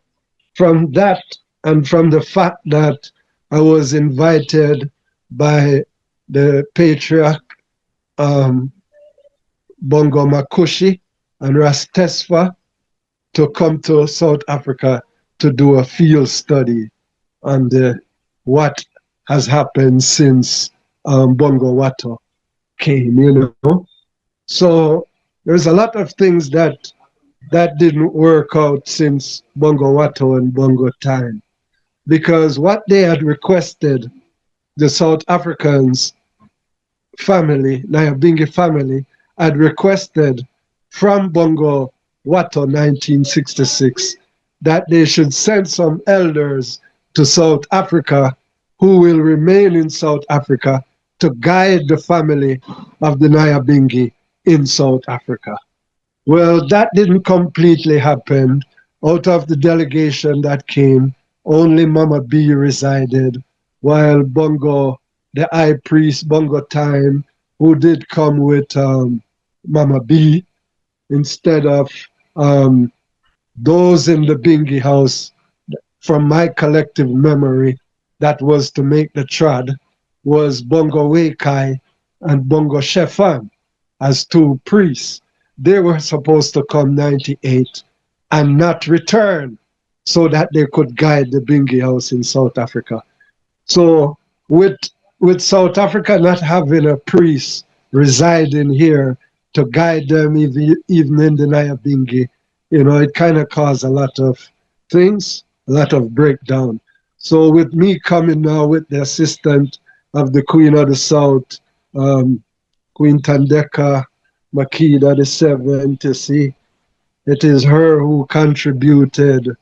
from that, and from the fact that I was invited by the patriarch Bongo Makushi and Rastesfa to come to South Africa to do a field study on what has happened since Bongo Watto came, So there's a lot of things that didn't work out since Bongo Watto and Bongo time. Because what they had requested, the South Africans family, Niyahbinghi family, had requested from Bongo Watto 1966 that they should send some elders to South Africa who will remain in South Africa to guide the family of the Niyahbinghi in South Africa. Well, that didn't completely happen. Out of the delegation that came, only Mama B resided, while Bongo, the high priest, Bongo Time, who did come with Mama B, instead of those in the Bingi house, from my collective memory, that was to make the trad, was Bongo Wekai and Bongo Shefan as two priests. They were supposed to come 98 and not return so that they could guide the Bingi house in South Africa. So with South Africa not having a priest residing here to guide them even in the Niyahbinghi, it kind of caused a lot of things, a lot of breakdown. So with me coming now with the assistant of the Queen of the South, Queen Tandeka Makeda the Seventh, you see, it is her who contributed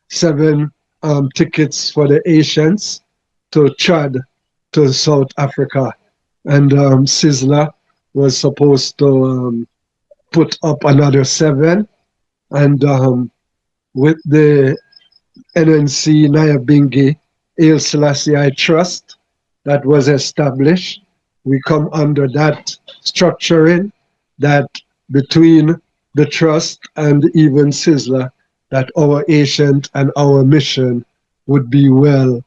7 tickets for the Asians to Chad, to South Africa. And Sizzla was supposed to put up another 7. And with the NNC Niyahbinghi Haile Selassie I Trust that was established, we come under that structuring that between the trust and even Sizzla, that our ancient and our mission would be well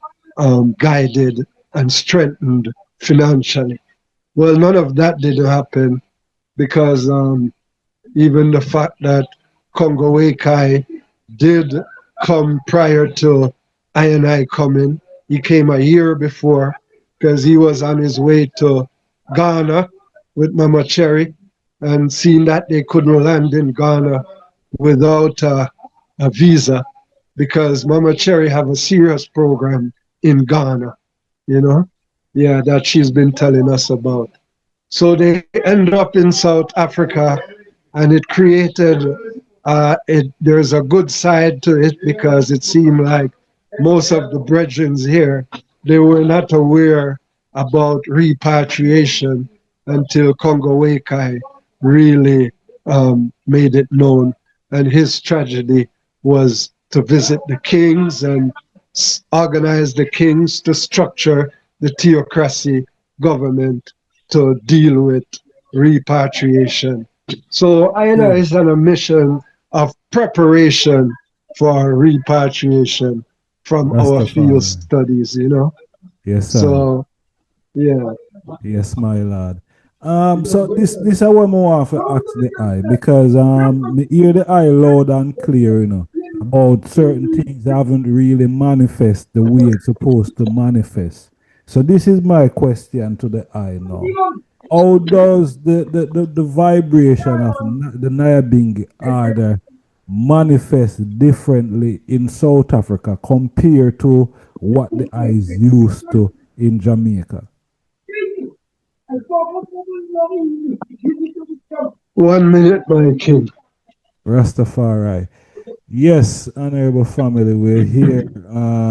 guided and strengthened financially. Well, none of that didn't happen because even the fact that Congo Wekai did come prior to I and I coming, he came a year before because he was on his way to Ghana with Mama Cherry, and seeing that they couldn't land in Ghana without a visa because Mama Cherry have a serious program in Ghana, that she's been telling us about. So they end up in South Africa, and it created, there's a good side to it because it seemed like most of the brethren here, they were not aware about repatriation until Congo Wekai really made it known. And his tragedy was to visit the kings and organize the kings to structure the theocracy government to deal with repatriation. So I is on a mission of preparation for repatriation from our field studies, Yes, sir. So, yeah. Yes, my lord. So this I want more to ask the eye because me hear the eye loud and clear, about certain things that haven't really manifest the way it's supposed to manifest. So this is my question to the eye now. How does the vibration of the Niyahbinghi order manifest differently in South Africa compared to what the eye is used to in Jamaica? 1 minute, my king. Rastafari. Yes, honorable family, we're here.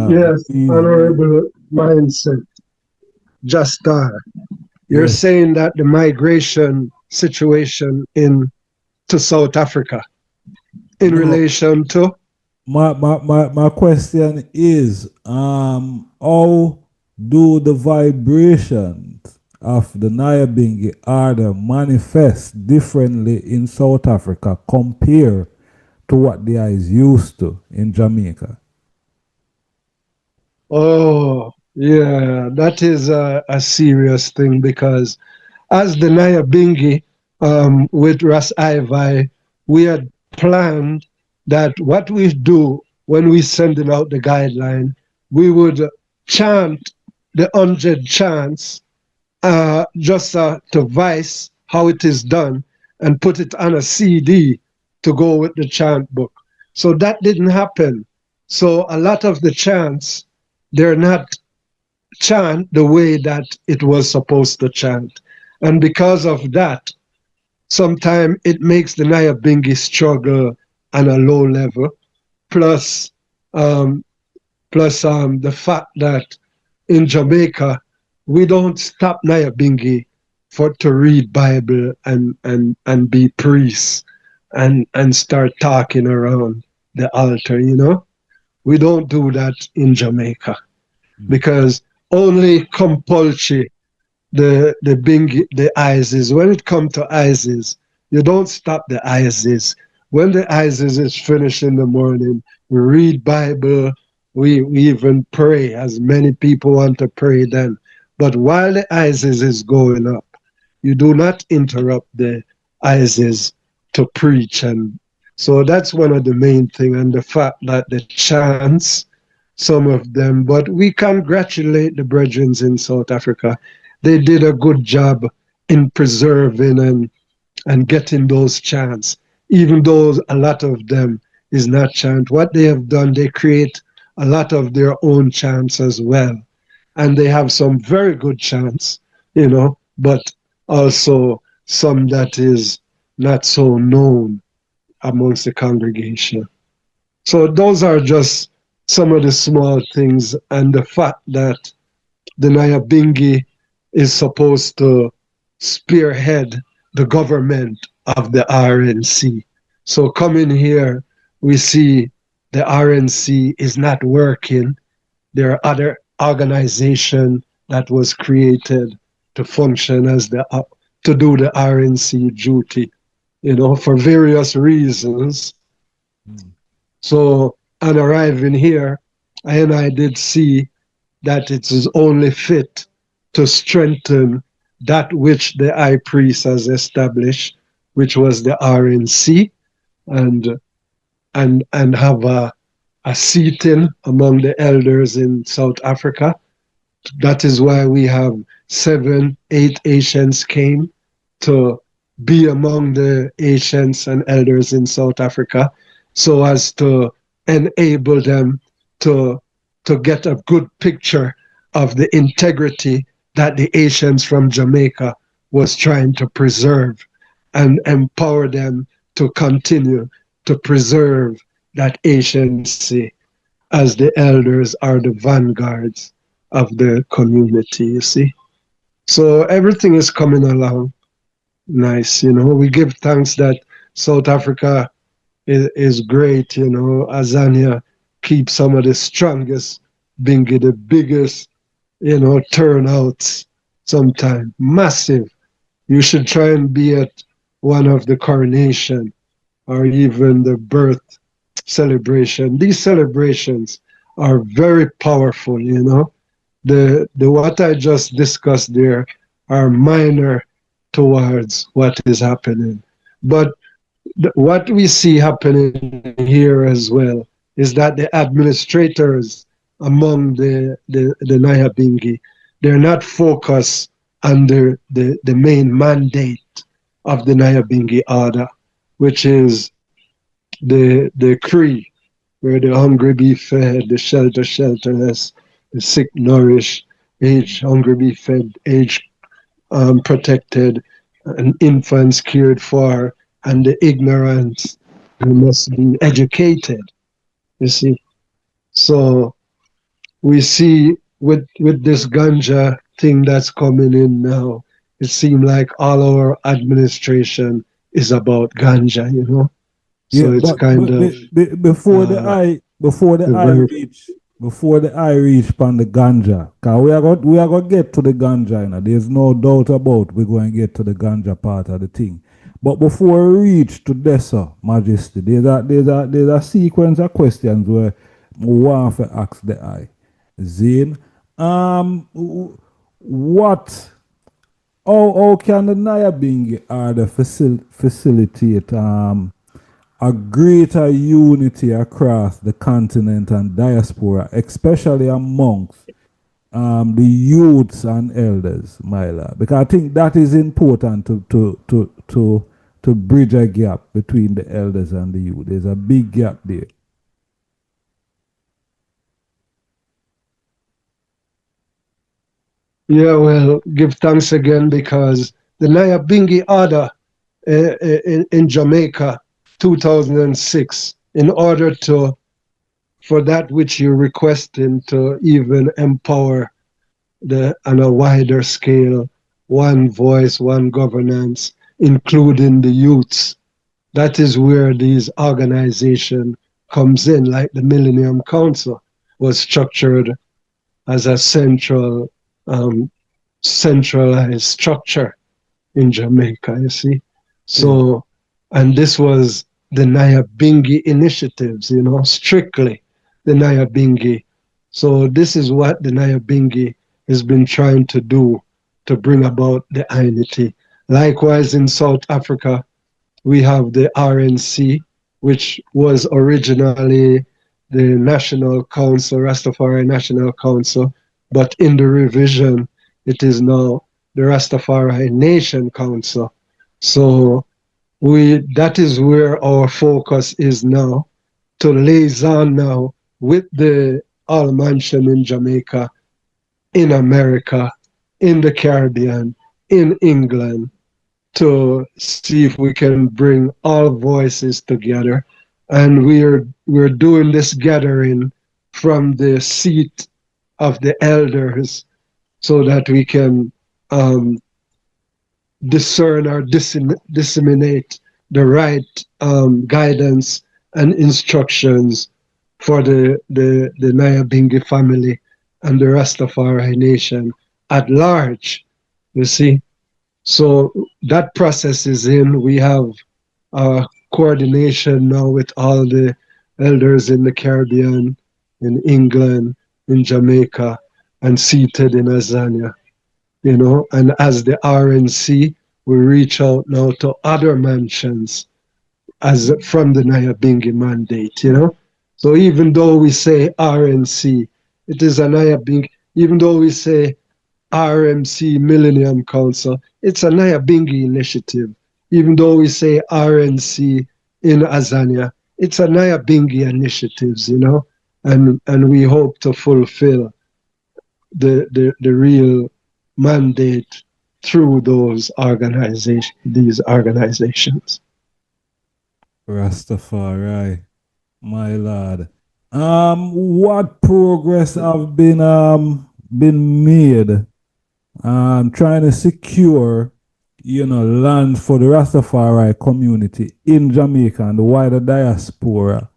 Yes, honorable mindset. Justar. You're saying that the migration situation to South Africa in relation to? My question is, how do the vibrations of the Niyahbinghi order manifest differently in South Africa compared to what they are used to in Jamaica? Oh, yeah, that is a serious thing because as the Niyahbinghi with Ras Ivai, we had planned that what we do when we sending out the guideline, we would chant the 100 chants just to vice how it is done and put it on a CD to go with the chant book. So that didn't happen. So a lot of the chants, they're not chant the way that it was supposed to chant. And because of that, sometimes it makes the Niyahbinghi struggle on a low level. Plus, um, the fact that in Jamaica, we don't stop Niyahbinghi for to read Bible and be priests and start talking around the altar, you know. We don't do that in Jamaica because only compulsory the ISIS. When it comes to ISIS, you don't stop the ISIS. When the ISIS is finished in the morning, we read Bible, we even pray, as many people want to pray then. But while the ISIS is going up, you do not interrupt the ISIS to preach. And so that's one of the main things, and the fact that the chants, some of them, but we congratulate the brethren in South Africa. They did a good job in preserving and getting those chants, even though a lot of them is not chant. What they have done, they create a lot of their own chants as well. And they have some very good chants, you know, but also some that is not so known amongst the congregation. So those are just some of the small things, and the fact that the Niyahbinghi is supposed to spearhead the government of the RNC. So coming here, we see the RNC is not working. There are other organization that was created to function as to do the RNC duty, you know, for various reasons. So on arriving here, I did see that it is only fit to strengthen that which the high priest has established, which was the RNC, and have a seating among the elders in South Africa. That is why we have 7, 8 Asians came to be among the Asians and elders in South Africa, so as to enable them to get a good picture of the integrity that the Asians from Jamaica was trying to preserve, and empower them to continue to preserve that agency as the elders are the vanguards of the community, you see. So everything is coming along nice, you know. We give thanks that South Africa is great, you know. Azania keeps some of the strongest, Bingi, the biggest, you know, turnouts sometime. Massive. You should try and be at one of the coronation or even the birth celebration. These celebrations are very powerful, you know. The what I just discussed there are minor towards what is happening. But what we see happening here as well is that the administrators among the Niyahbinghi, they're not focused on the main mandate of the Niyahbinghi order, which is the Cree, where the hungry be fed, the shelterless, the sick nourished, aged hungry be fed, aged protected, and infants cared for, and the ignorant who must be educated. You see, so we see with this ganja thing that's coming in now, it seems like all our administration is about ganja, you know. So Yeah, it's but, kind of before the eye reach upon the ganja, cause we are gonna get to the ganja, you know. There's no doubt about we're going to get to the ganja part of the thing. But before we reach to this, Majesty, there's a sequence of questions where we want to ask the eye. Zane, what, how can the Niyahbinghi order facilitate a greater unity across the continent and diaspora, especially amongst the youths and elders, my lord, because I think that is important to bridge a gap between the elders and the youth. There's a big gap there. Yeah, well, give thanks again because the Niyahbinghi order in Jamaica, 2006, in order to for that which you're requesting to even empower the on a wider scale, one voice, one governance, including the youths. That is where these organization comes in, like the Millennium Council was structured as a um, centralized structure in Jamaica, you see. Yeah. So, and this was the Niyahbinghi initiatives, strictly the Niyahbinghi. So this is what the Niyahbinghi has been trying to do to bring about the unity. Likewise, in South Africa, we have the RNC, which was originally the National Council, Rastafari National Council, but in the revision, it is now the Rastafari Nation Council. So that is where our focus is now, to liaison now with the All Mansion in Jamaica, in America, in the Caribbean, in England, to see if we can bring all voices together. And we're doing this gathering from the seat of the elders so that we can um, discern or disseminate the right guidance and instructions for the Niyahbinghi family and the Rastafari nation at large, you see. So that process is in. We have coordination now with all the elders in the Caribbean, in England, in Jamaica, and seated in Azania. And as the RNC, we reach out now to other mansions as from the Niyahbinghi mandate. So even though we say RNC, it is a Niyahbinghi, even though we say RMC Millennium Council, it's a Niyahbinghi initiative. Even though we say RNC in Azania, it's a Niyahbinghi initiatives. And we hope to fulfill the real mandate through these organizations. Rastafari, my lord. What progress have been made trying to secure, land for the Rastafari community in Jamaica and the wider diaspora?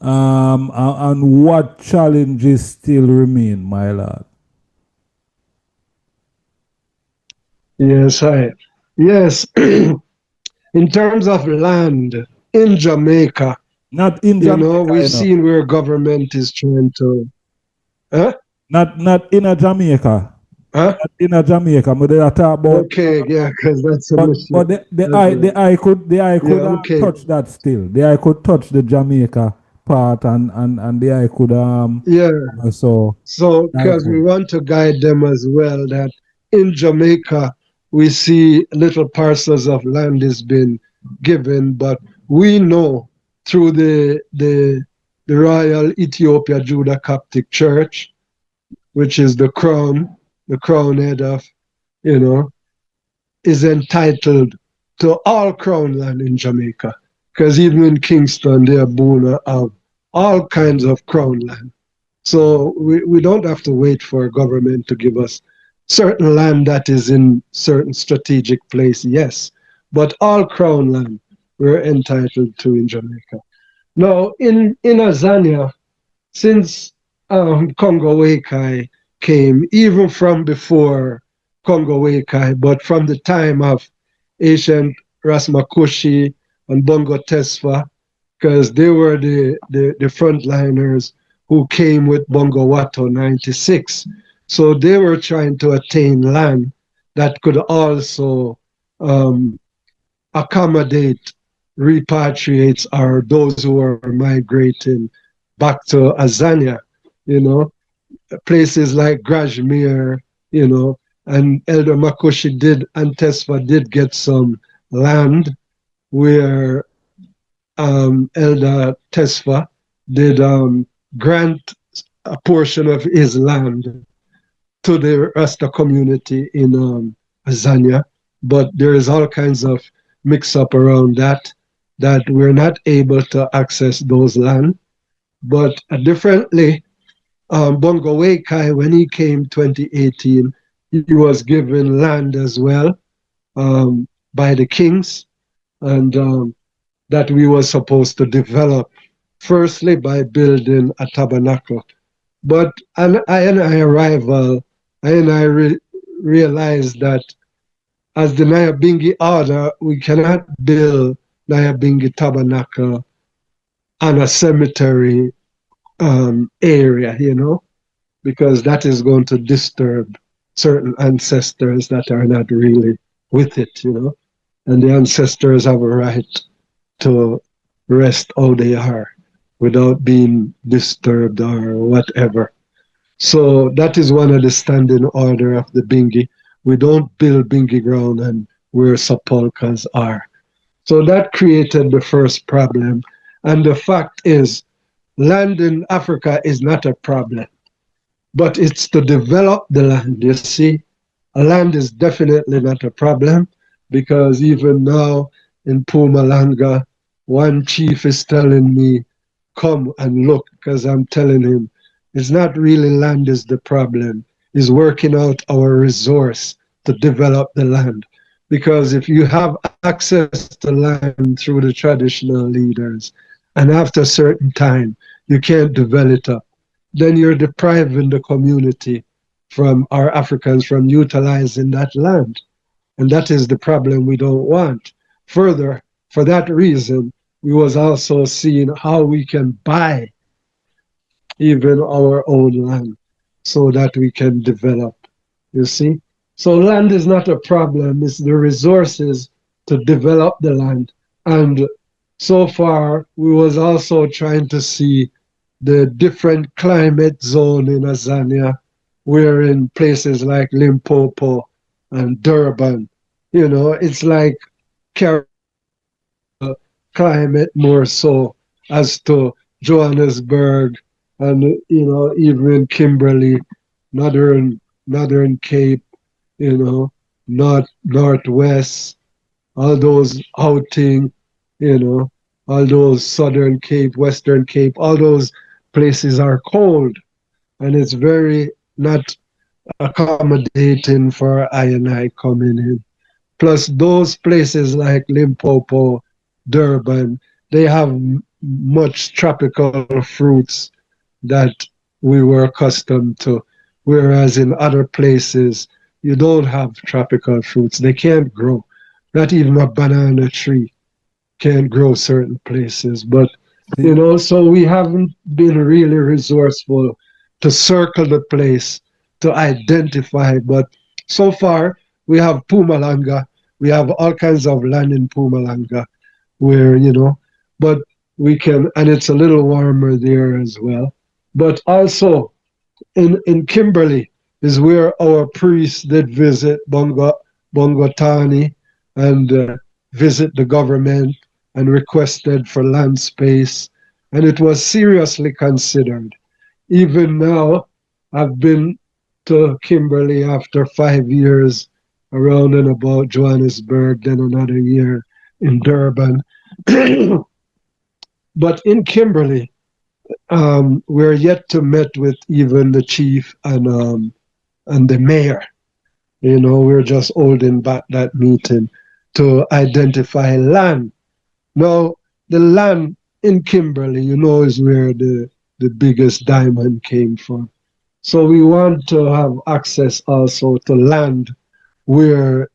And what challenges still remain, my lord? Yes, yes. In terms of land in Jamaica, Not in Jamaica, we've seen where government is trying to, huh? Not in a Jamaica. Huh? Not in a Jamaica, but they are talk about. Okay, yeah, because that's an issue. But the eye could Yeah, okay. touch that still. The eye could touch the Jamaica part, and the eye could Yeah. so So, that because we could. want to guide them as well, that in Jamaica we see little parcels of land is being given, but we know through the Royal Ethiopia Judah Coptic Church, which is the crown head of, you know, is entitled to all crown land in Jamaica. Because even in Kingston, they are Boona have all kinds of crown land. So we don't have to wait for government to give us certain land that is in certain strategic place, yes. But all crown land we're entitled to in Jamaica. Now in Azania, since Congo Wakai came, even from before Congo Wakai, but from the time of ancient Rasmakushi and Bongo Tesfa, because they were the frontliners who came with Bongo Watto 96. So they were trying to attain land that could also um, accommodate repatriates or those who are migrating back to Azania, you know. places like Grajmere, you know, and Elder Makoshi did, and Tesfa did get some land where Elder Tesfa did grant a portion of his land to the Rasta community in Azania, but there is all kinds of mix-up around that, that we're not able to access those land. But differently, Bongo Wakai, when he came 2018, he was given land as well by the kings, and that we were supposed to develop, firstly by building a tabernacle. But I arrival, realized that as the Niyahbinghi order, we cannot build Niyahbinghi tabernacle on a cemetery area, you know, because that is going to disturb certain ancestors that are not really with it, you know, and the ancestors have a right to rest how they are without being disturbed or whatever. So that is one of the standing order of the Bingi. We don't build Bingi ground and where sepulchres are. So that created the first problem. And the fact is, land in Africa is not a problem, but it's to develop the land. You see, land is definitely not a problem, because even now in Pumalanga, one chief is telling me, come and look, because I'm telling him, it's not really land is the problem, it's working out our resource to develop the land. Because if you have access to land through the traditional leaders, and after a certain time, you can't develop it up, then you're depriving the community from our Africans from utilizing that land. And that is the problem we don't want. Further, for that reason, we was also seeing how we can buy even our own land so that we can develop, you see? So land is not a problem, it's the resources to develop the land. And so far, we was also trying to see the different climate zone in Azania, where in places like Limpopo and Durban, you know, it's like climate more so as to Johannesburg and, you know, even Kimberley, Northern Cape, you know, Northwest, all those outing, you know, all those Southern Cape, Western Cape, all those places are cold, and it's very not accommodating for I and I coming in. Plus those places like Limpopo, Durban, they have much tropical fruits that we were accustomed to, whereas in other places you don't have tropical fruits. They can't grow. Not even a banana tree can grow certain places. But, you know, so we haven't been really resourceful to circle the place, to identify. But so far, we have Pumalanga. We have all kinds of land in Pumalanga where, you know, but we can, and it's a little warmer there as well. But also in Kimberley is where our priests did visit Bongotani and visit the government and requested for land space. And it was seriously considered. Even now, I've been to Kimberley after 5 years around and about Johannesburg, then another year in Durban. But in Kimberley, we're yet to meet with even the chief and the mayor. You know, we're just holding back that meeting to identify land. Now, the land in Kimberley, you know, is where the biggest diamond came from. So we want to have access also to land where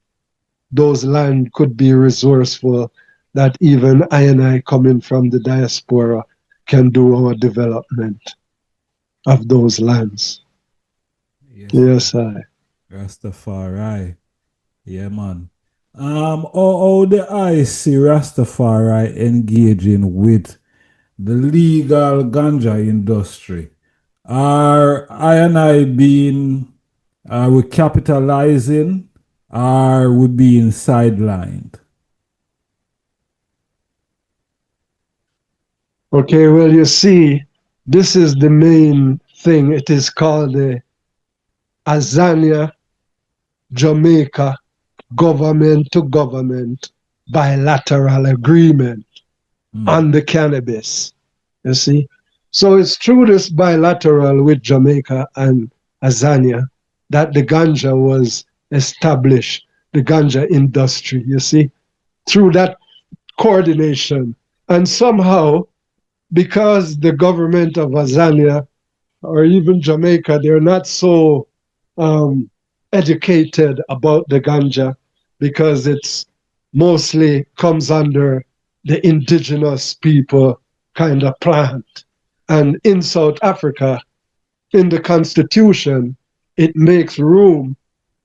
those land could be resourceful, that even I and I coming from the diaspora can do our development of those lands. Yes, I. Rastafari. Yeah, man. How the I see Rastafari engaging with the legal ganja industry Are I and I being, are we capitalizing, are we being sidelined? Okay, well, you see, this is the main thing. It is called the Azania Jamaica government to government bilateral agreement on the cannabis. You see? So it's through this bilateral with Jamaica and Azania that the ganja was established, the ganja industry, you see, through that coordination. And somehow, because the government of Azania or even Jamaica, they're not so um, educated about the ganja because it's mostly comes under the indigenous people kind of plant. And in South Africa, in the constitution, it makes room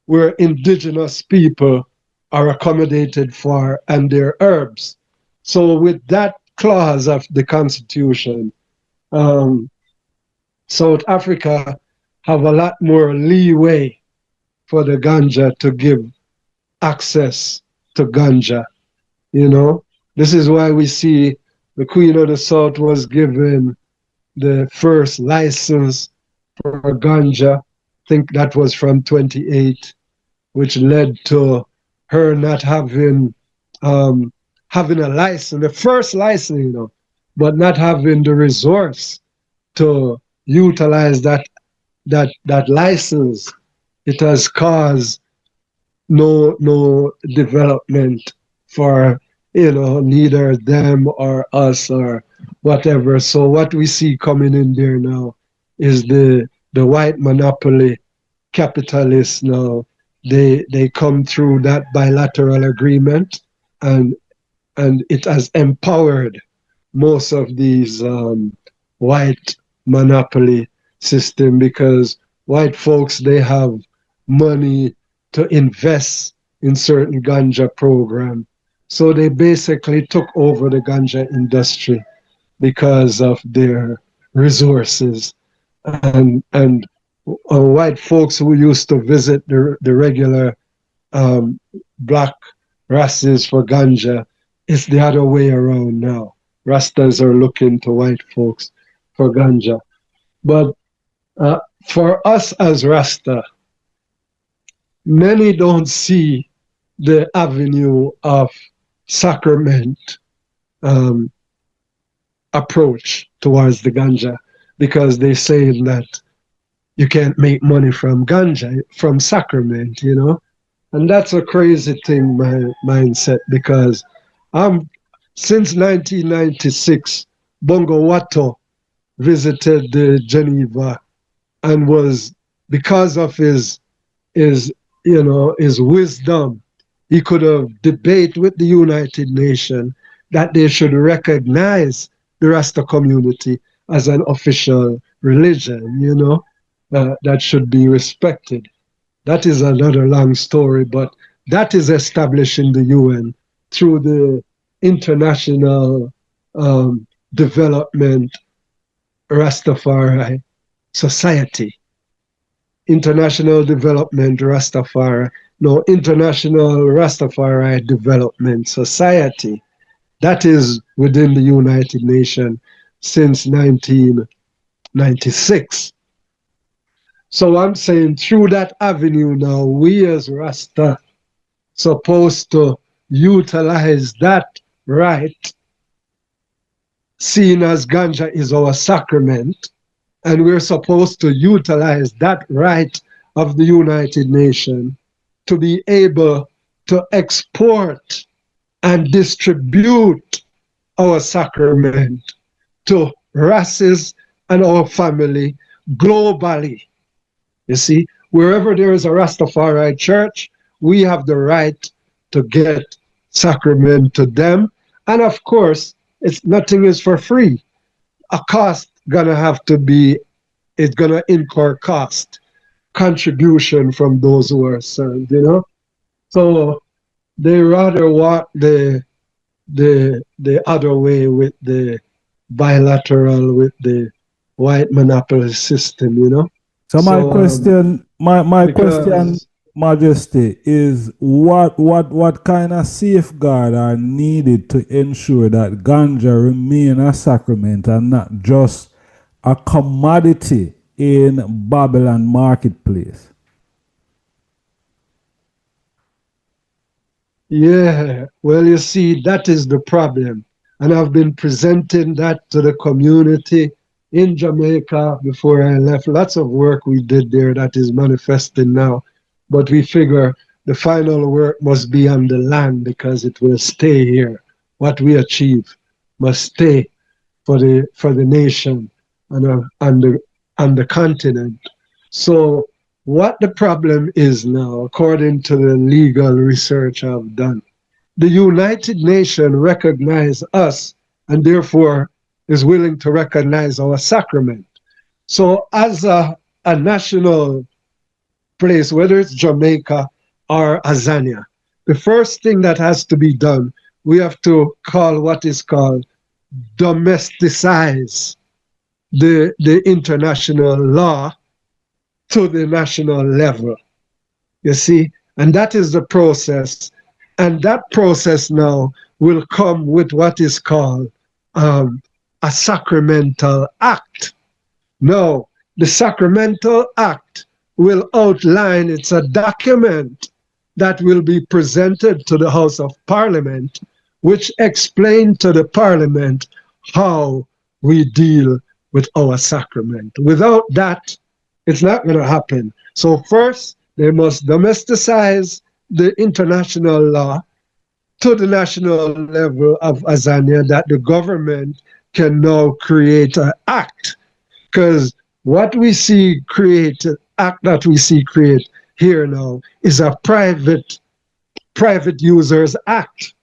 where indigenous people are accommodated for and their herbs. So with that clause of the constitution, um, South Africa have a lot more leeway for the ganja to give access to ganja. You know, this is why we see the Queen of the South was given the first license for ganja. I think that was from 28, which led to her not um, having a license, the first license, you know, but not having the resource to utilize that license. It has caused no development for neither them or us or whatever. So what we see coming in there now is the white monopoly capitalists now. They come through that bilateral agreement, and it has empowered most of these white monopoly system, because white folks, they have money to invest in certain ganja program. So they basically took over the ganja industry because of their resources. And white folks who used to visit the regular um, black Rastas for ganja, it's the other way around now. Rastas are looking to white folks for ganja. But for us as Rasta, many don't see the avenue of sacrament um, approach towards the ganja, because they say that you can't make money from ganja, from sacrament, you know. And that's a crazy thing, my mindset, because I'm since 1996, Bongo Watto visited Geneva, and was, because of his wisdom, he could have debate with the United Nations that they should recognize the Rasta community as an official religion, that should be respected. That is another long story, but that is established in the UN through the International Development Rastafari Society. International Development Rastafari, no, International Rastafari Development Society. That is within the United Nations since 1996. So I'm saying through that avenue now, we as Rasta supposed to utilize that right, seeing as ganja is our sacrament, and we're supposed to utilize that right of the United Nations to be able to export and distribute our sacrament to races and our family globally. You see, wherever there is a Rastafari church, we have the right to get sacrament to them. And of course, nothing is for free. A cost gonna have to be, it's gonna incur cost, contribution from those who are served, So they rather walk the other way with the bilateral, with the white monopoly system, you know. So my So question, my question, because Majesty, is what kind of safeguard are needed to ensure that ganja remain a sacrament and not just a commodity in Babylon marketplace? yeah, well, you see, that is the problem. And I've been presenting that to the community in Jamaica before I left. Lots of work we did there that is manifesting now. But we figure the final work must be on the land because it will stay here. What we achieve must stay for the nation and the continent. So what the problem is now, according to the legal research I've done, the United Nations recognize us and therefore is willing to recognize our sacrament. So as a national place, whether it's Jamaica or Azania, the first thing that has to be done, we have to call what is called domesticize the international law to the national level. You see? And that is the process. And that process now will come with what is called a sacramental act. Now, the sacramental act will outline, it's a document that will be presented to the House of Parliament, which explain to the Parliament how we deal with our sacrament. Without that, it's not going to happen. So first, they must domesticize the international law to the national level of Azania that the government can now create an act. Because what we see created, act that we see create here now is a private users act.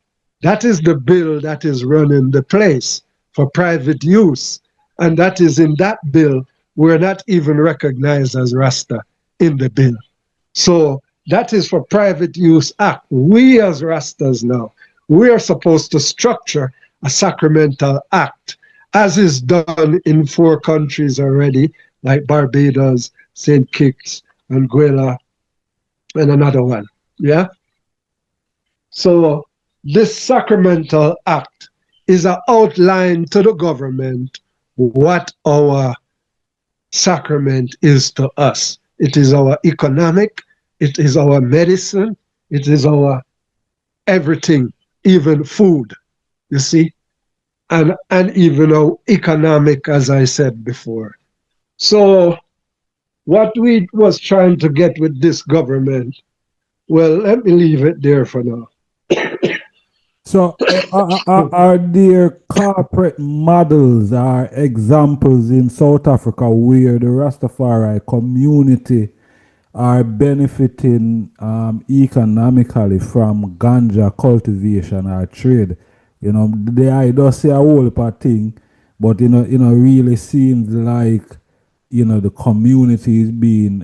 That is the bill that is running the place for private use. And that is in that bill, we're not even recognized as Rasta in the bill. So that is for private use act. We as Rastas now, we are supposed to structure a sacramental act, as is done in 4 countries already, like Barbados, St. Kitts, Anguilla, and another one. Yeah? So this sacramental act is an outline to the government what our sacrament is to us. It is our economic, it is our medicine, it is our everything, even food, you see, and even our economic, as I said before. So what we was trying to get with this government, well, let me leave it there for now. So, are there corporate models or examples in South Africa where the Rastafari community are benefiting economically from ganja cultivation or trade? You know, I don't say a whole heap of thing, but really seems like the community is being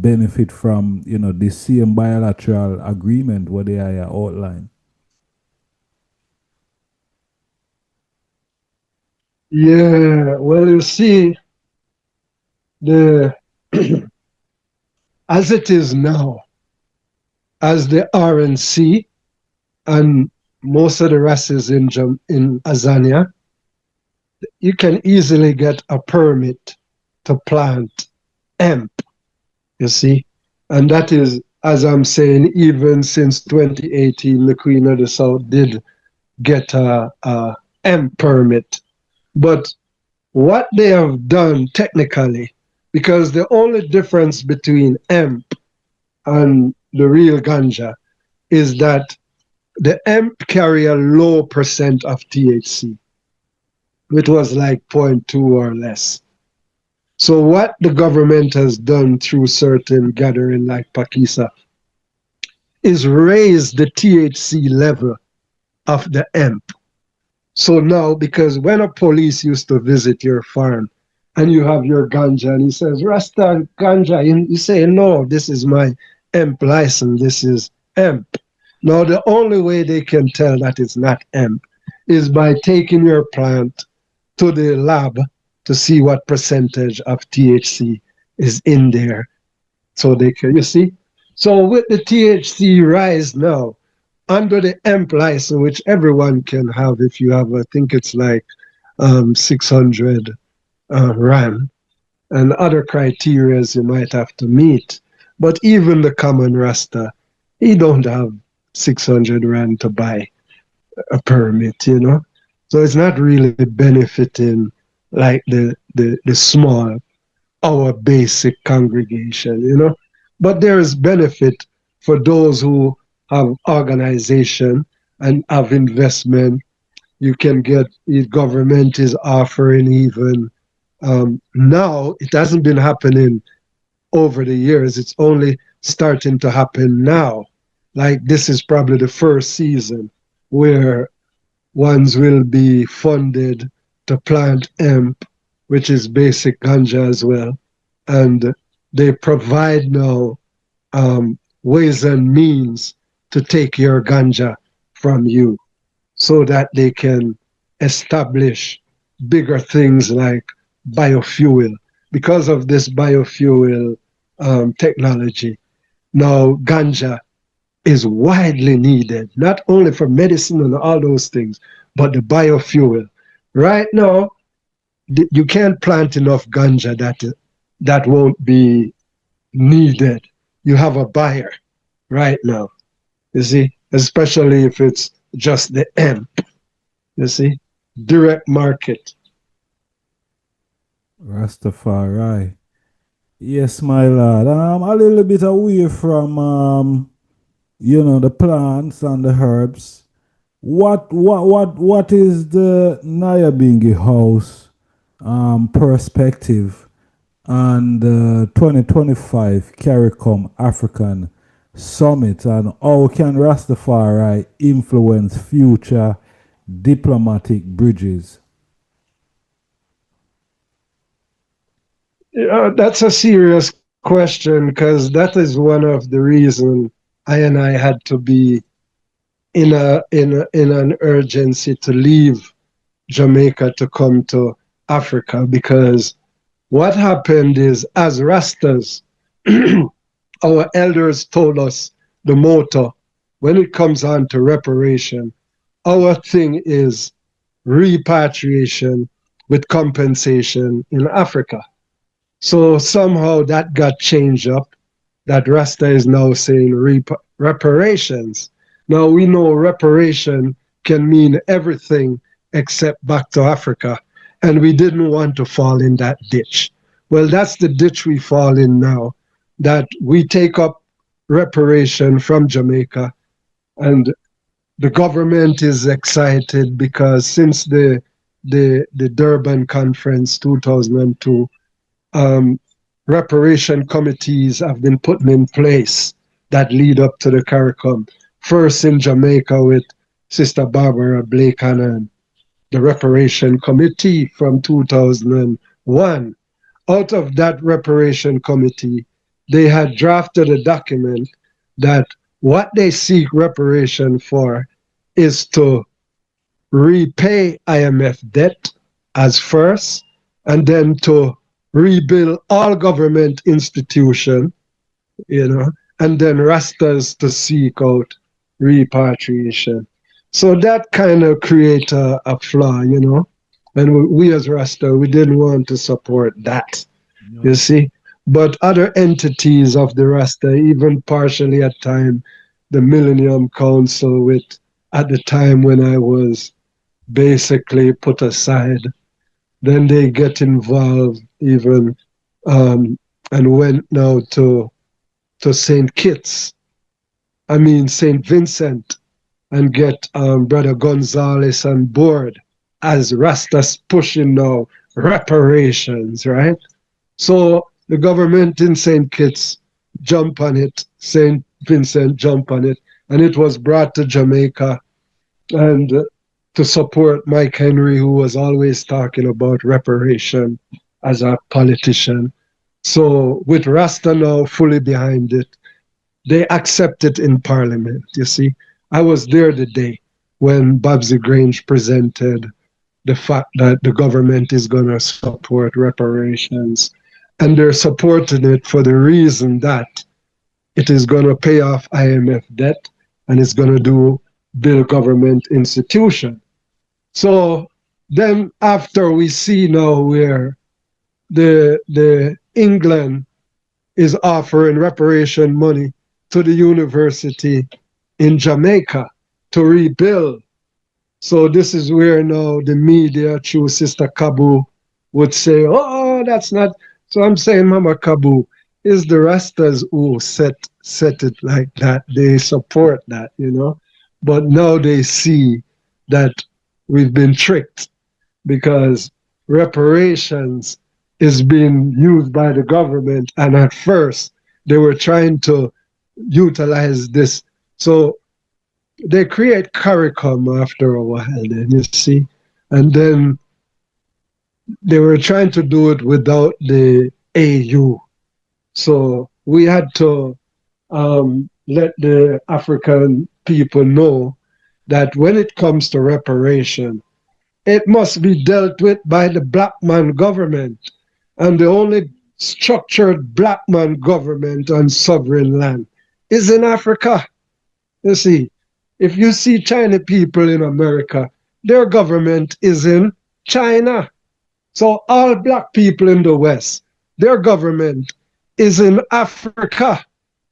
benefit from the same bilateral agreement what they are outlined. Yeah, well, you see, the as it is now, as the RNC and most of the races in Azania, you can easily get a permit to plant hemp, you see. And that is, as I'm saying, even since 2018, the Queen of the South did get a hemp permit. But what they have done technically, because the only difference between hemp and the real ganja is that the hemp carry a low percent of THC. It was like 0.2 or less. So what the government has done through certain gathering like Pakisa is raise the THC level of the hemp. So now, because when a police used to visit your farm and you have your ganja and he says, Rasta ganja, you say, no, this is my hemp license, this is hemp. Now, the only way they can tell that it's not hemp is by taking your plant to the lab to see what percentage of THC is in there. So they can, you see? So with the THC rise now, under the hemp license, which everyone can have if you have, I think it's like 600 rand, and other criterias you might have to meet. But even the common Rasta, he don't have 600 rand to buy a permit, you know. So it's not really benefiting like the small, our basic congregation, you know. But there is benefit for those who have organization and have investment. You can get, the government is offering even, now, it hasn't been happening over the years, it's only starting to happen now. Like this is probably the first season where ones will be funded to plant hemp, which is basic ganja as well. And they provide now ways and means to take your ganja from you so that they can establish bigger things like biofuel. Because of this biofuel technology, now ganja is widely needed, not only for medicine and all those things, but the biofuel. Right now, you can't plant enough ganja that won't be needed. You have a buyer right now, you see, especially if it's just the hemp, you see, direct market. Rastafari. Yes, my lord. A little bit away from the plants and the herbs. What is the Niyahbinghi House perspective on the 2025 CARICOM African Summit, and how can Rastafari influence future diplomatic bridges? Yeah, that's a serious question because that is one of the reasons I and I had to be in an urgency to leave Jamaica to come to Africa, because what happened is, as Rastas, our elders told us the motto when it comes on to reparation, our thing is repatriation with compensation in Africa. So somehow that got changed up, that Rasta is now saying reparations. Now we know reparation can mean everything except back to Africa, and we didn't want to fall in that ditch. Well, that's the ditch we fall in now, that we take up reparation from Jamaica, and the government is excited because since the Durban Conference 2002, reparation committees have been put in place that lead up to the CARICOM. First in Jamaica with Sister Barbara Blake and the Reparation Committee from 2001. Out of that Reparation Committee, they had drafted a document that what they seek reparation for is to repay IMF debt as first, and then to rebuild all government institution, and then Rastas to seek out repatriation. So that kind of create a flaw, and we as Rasta, we didn't want to support that, you see. But other entities of the Rasta, even partially at time, the Millennium Council, at the time when I was basically put aside, then they get involved even, and went now to St. St. Vincent, and get Brother Gonzalez on board as Rastas pushing now reparations, right? So the government in St. Kitts jump on it, St. Vincent jump on it, and it was brought to Jamaica, and to support Mike Henry, who was always talking about reparation as a politician. So with Rasta now fully behind it, they accept it in Parliament, you see. I was there the day when Babsy Grange presented the fact that the government is going to support reparations. And they're supporting it for the reason that it is going to pay off IMF debt and it's going to build government institution. So then after we see now where the England is offering reparation money to the university in Jamaica to rebuild. So this is where now the media through Sister Kabu would say, oh, that's not. So I'm saying, Mama Kabu, is the Rastas who set it like that. They support that, you know. But now they see that we've been tricked because reparations is being used by the government. And at first, they were trying to utilize this. So they create CARICOM after a while, then you see. And then they were trying to do it without the AU. So we had to let the African people know that when it comes to reparation, it must be dealt with by the black man government. And the only structured black man government on sovereign land is in Africa. You see, if you see China people in America, their government is in China. So all black people in the West, their government is in Africa.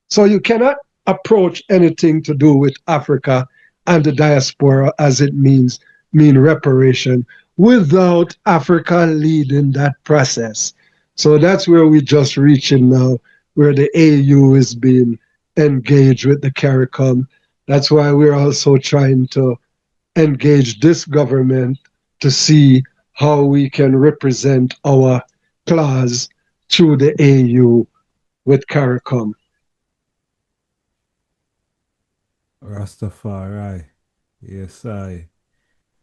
So you cannot approach anything to do with Africa and the diaspora as it mean reparation without Africa leading that process. So that's where we just reaching now, where the AU is being engaged with the CARICOM. That's why we're also trying to engage this government to see how we can represent our clause through the AU with CARICOM. Rastafari. Yes, I.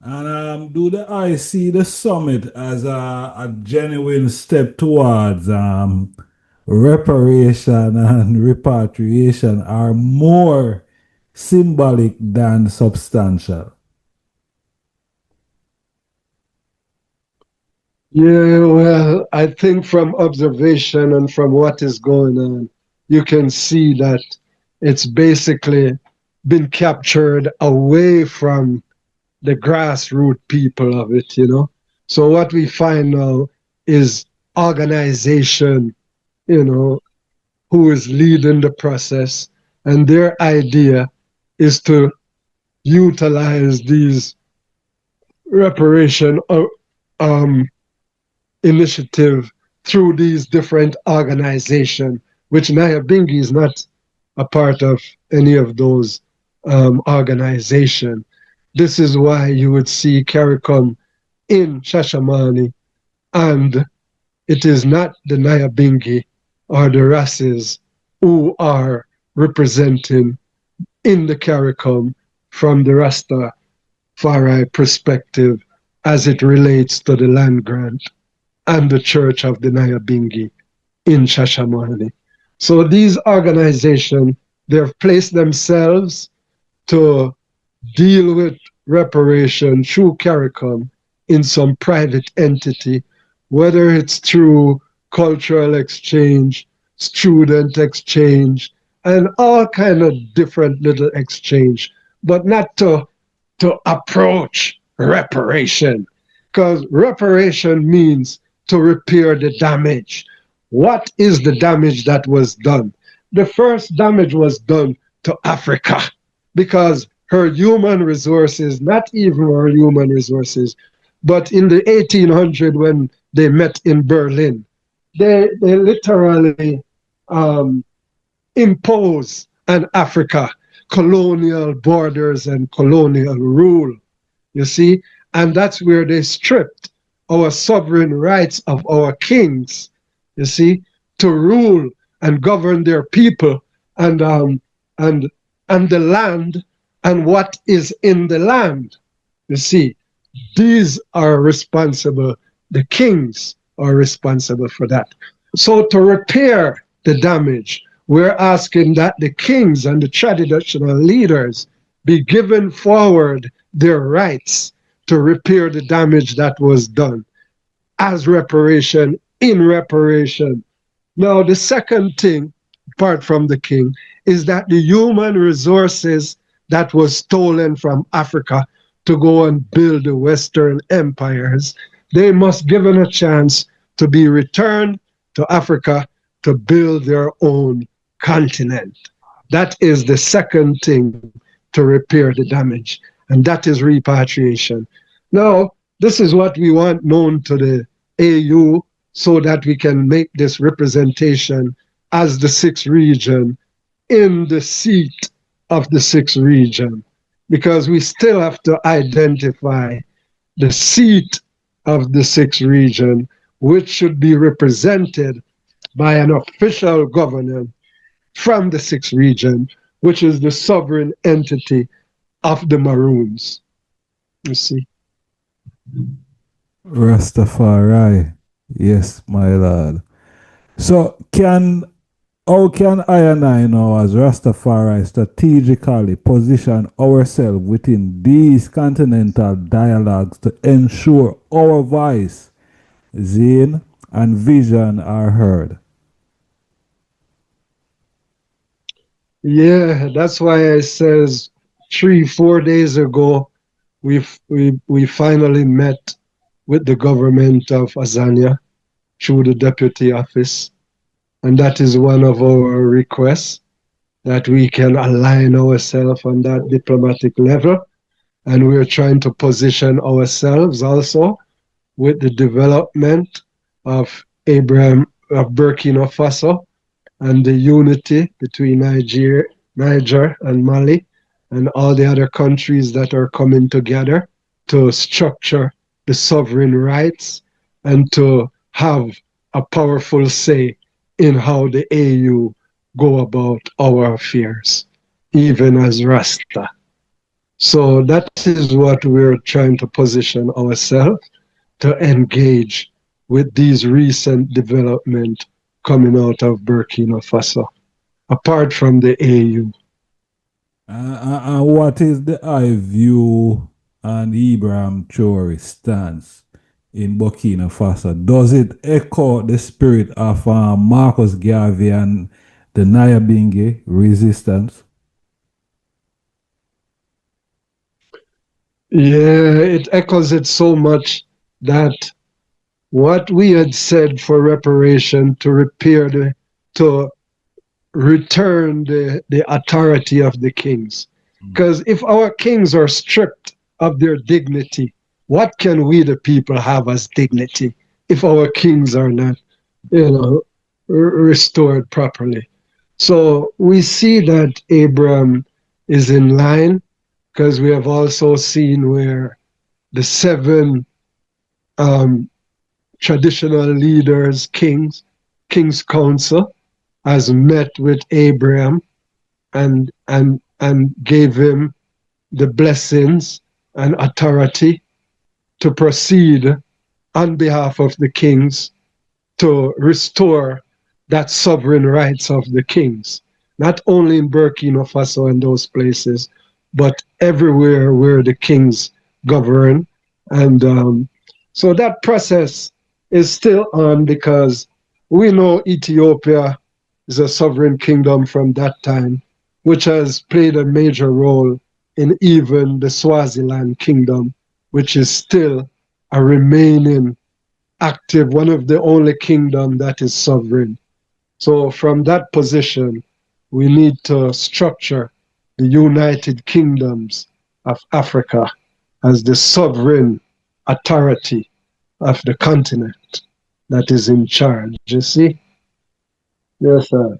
And do I see the summit as a genuine step towards reparation and repatriation are more symbolic than substantial? Yeah, well, I think from observation and from what is going on, you can see that it's basically been captured away from the grassroots people of it, you know. So what we find now is organization, you know, who is leading the process, and their idea is to utilize these reparation initiative through these different organizations, which Niyahbinghi is not a part of any of those organizations. This is why you would see CARICOM in Shashamane, and it is not the Niyahbinghi or the Rases who are representing in the CARICOM from the Rastafari perspective as it relates to the land grant and the Church of the Niyahbinghi in Shashamane. So these organizations, they've placed themselves to deal with reparation through CARICOM in some private entity, whether it's through cultural exchange, student exchange, and all kind of different little exchange, but not to approach reparation, because reparation means to repair the damage. What is the damage that was done? The first damage was done to Africa because her human resources, not even her human resources, but in the 1800s when they met in Berlin, they literally impose on Africa colonial borders and colonial rule, you see? And that's where they stripped our sovereign rights of our kings, you see, to rule and govern their people and the land and what is in the land. You see, these are responsible, the kings are responsible for that. So to repair the damage, we're asking that the kings and the traditional leaders be given forward their rights to repair the damage that was done as reparation, in reparation. Now, the second thing, apart from the king, is that the human resources that was stolen from Africa to go and build the Western empires, they must given a chance to be returned to Africa to build their own continent. That is the second thing to repair the damage, and that is repatriation. Now, this is what we want known to the AU so that we can make this representation as the sixth region in the seat of the sixth region, because we still have to identify the seat of the sixth region, which should be represented by an official governor from the sixth region, which is the sovereign entity of the Maroons. You see? Rastafari. Yes, my lord. So how can I and I now as Rastafari strategically position ourselves within these continental dialogues to ensure our voice, zine, and vision are heard? Yeah, that's why I says 3-4 days ago we finally met with the government of Azania through the deputy office, and that is one of our requests, that we can align ourselves on that diplomatic level, and we're trying to position ourselves also with the development of Ibrahim of Burkina Faso and the unity between Niger and Mali and all the other countries that are coming together to structure the sovereign rights and to have a powerful say in how the AU go about our affairs, even as Rasta. So that is what we're trying to position ourselves to engage with these recent developments coming out of Burkina Faso, apart from the AU. What is the I view and Ibrahim Traore stance in Burkina Faso? Does it echo the spirit of Marcus Garvey and the Niyahbinghi resistance? Yeah, it echoes it so much that what we had said for reparation to to return the authority of the kings. Because if our kings are stripped of their dignity, what can we the people have as dignity if our kings are not, restored properly? So we see that Abraham is in line, because we have also seen where the seven traditional leaders, King's Council, has met with Abraham and gave him the blessings and authority to proceed on behalf of the kings to restore that sovereign rights of the kings, not only in Burkina Faso and those places, but everywhere where the kings govern. And so that process is still on, because we know Ethiopia is a sovereign kingdom from that time, which has played a major role in even the Swaziland kingdom, which is still a remaining active, one of the only kingdom that is sovereign. So from that position, we need to structure the United Kingdoms of Africa as the sovereign authority of the continent that is in charge, you see? Yes, sir.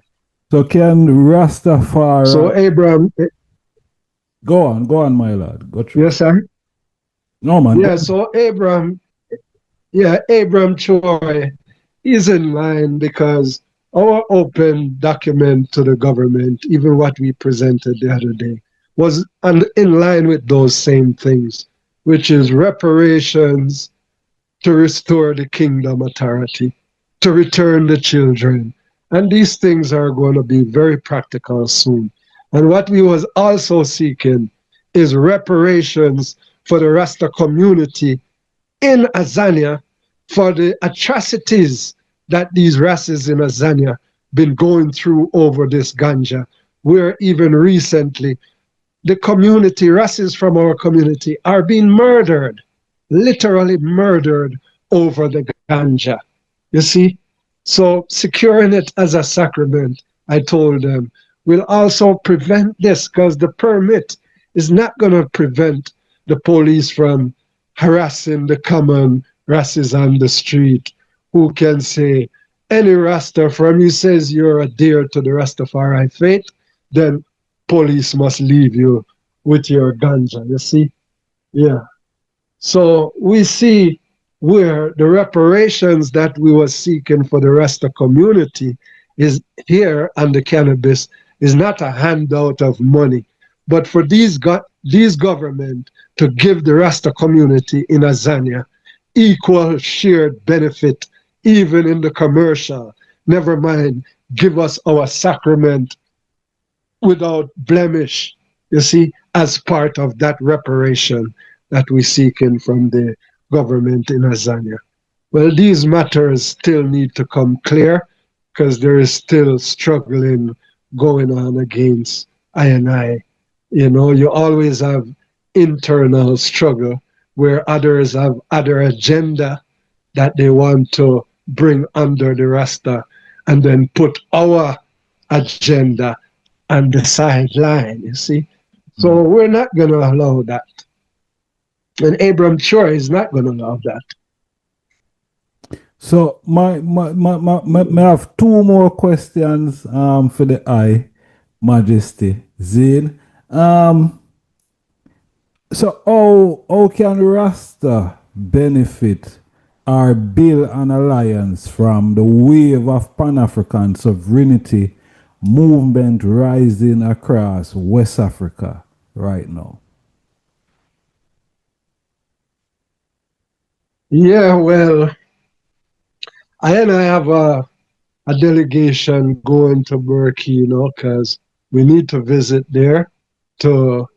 So can Rastafari... So Abraham... Go on, my lord. Go through. Yes, sir? No, man. Yeah, so Abraham Traore is in line, because our open document to the government, even what we presented the other day, was in line with those same things, which is reparations to restore the kingdom authority, to return the children. And these things are going to be very practical soon. And what we was also seeking is reparations for the Rasta community in Azania for the atrocities that these races in Azania been going through over this ganja, where even recently the community, races from our community, are being murdered, literally murdered over the ganja. You see? So securing it as a sacrament, I told them, will also prevent this because the permit is not going to prevent the police from harassing the common races on the street who can say, any Rasta from you says you're adhere to the Rastafari faith, then police must leave you with your ganja, you see? Yeah. So we see where the reparations that we were seeking for the Rasta community is here, and the cannabis is not a handout of money, but for these government to give the Rasta community in Azania equal shared benefit, even in the commercial. Never mind, give us our sacrament without blemish, you see, as part of that reparation that we're seeking from the government in Azania. Well, these matters still need to come clear because there is still struggling going on against I. You know, you always have internal struggle where others have other agenda that they want to bring under the Rasta and then put our agenda on the sideline, you see. So we're not going to allow that. And Abraham sure is not going to allow that. So my have two more questions for the Eye Majesty Zane. So how can Rasta benefit or build an alliance from the wave of Pan-African sovereignty movement rising across West Africa right now? Yeah, well, I have a delegation going to Burkina because we need to visit there to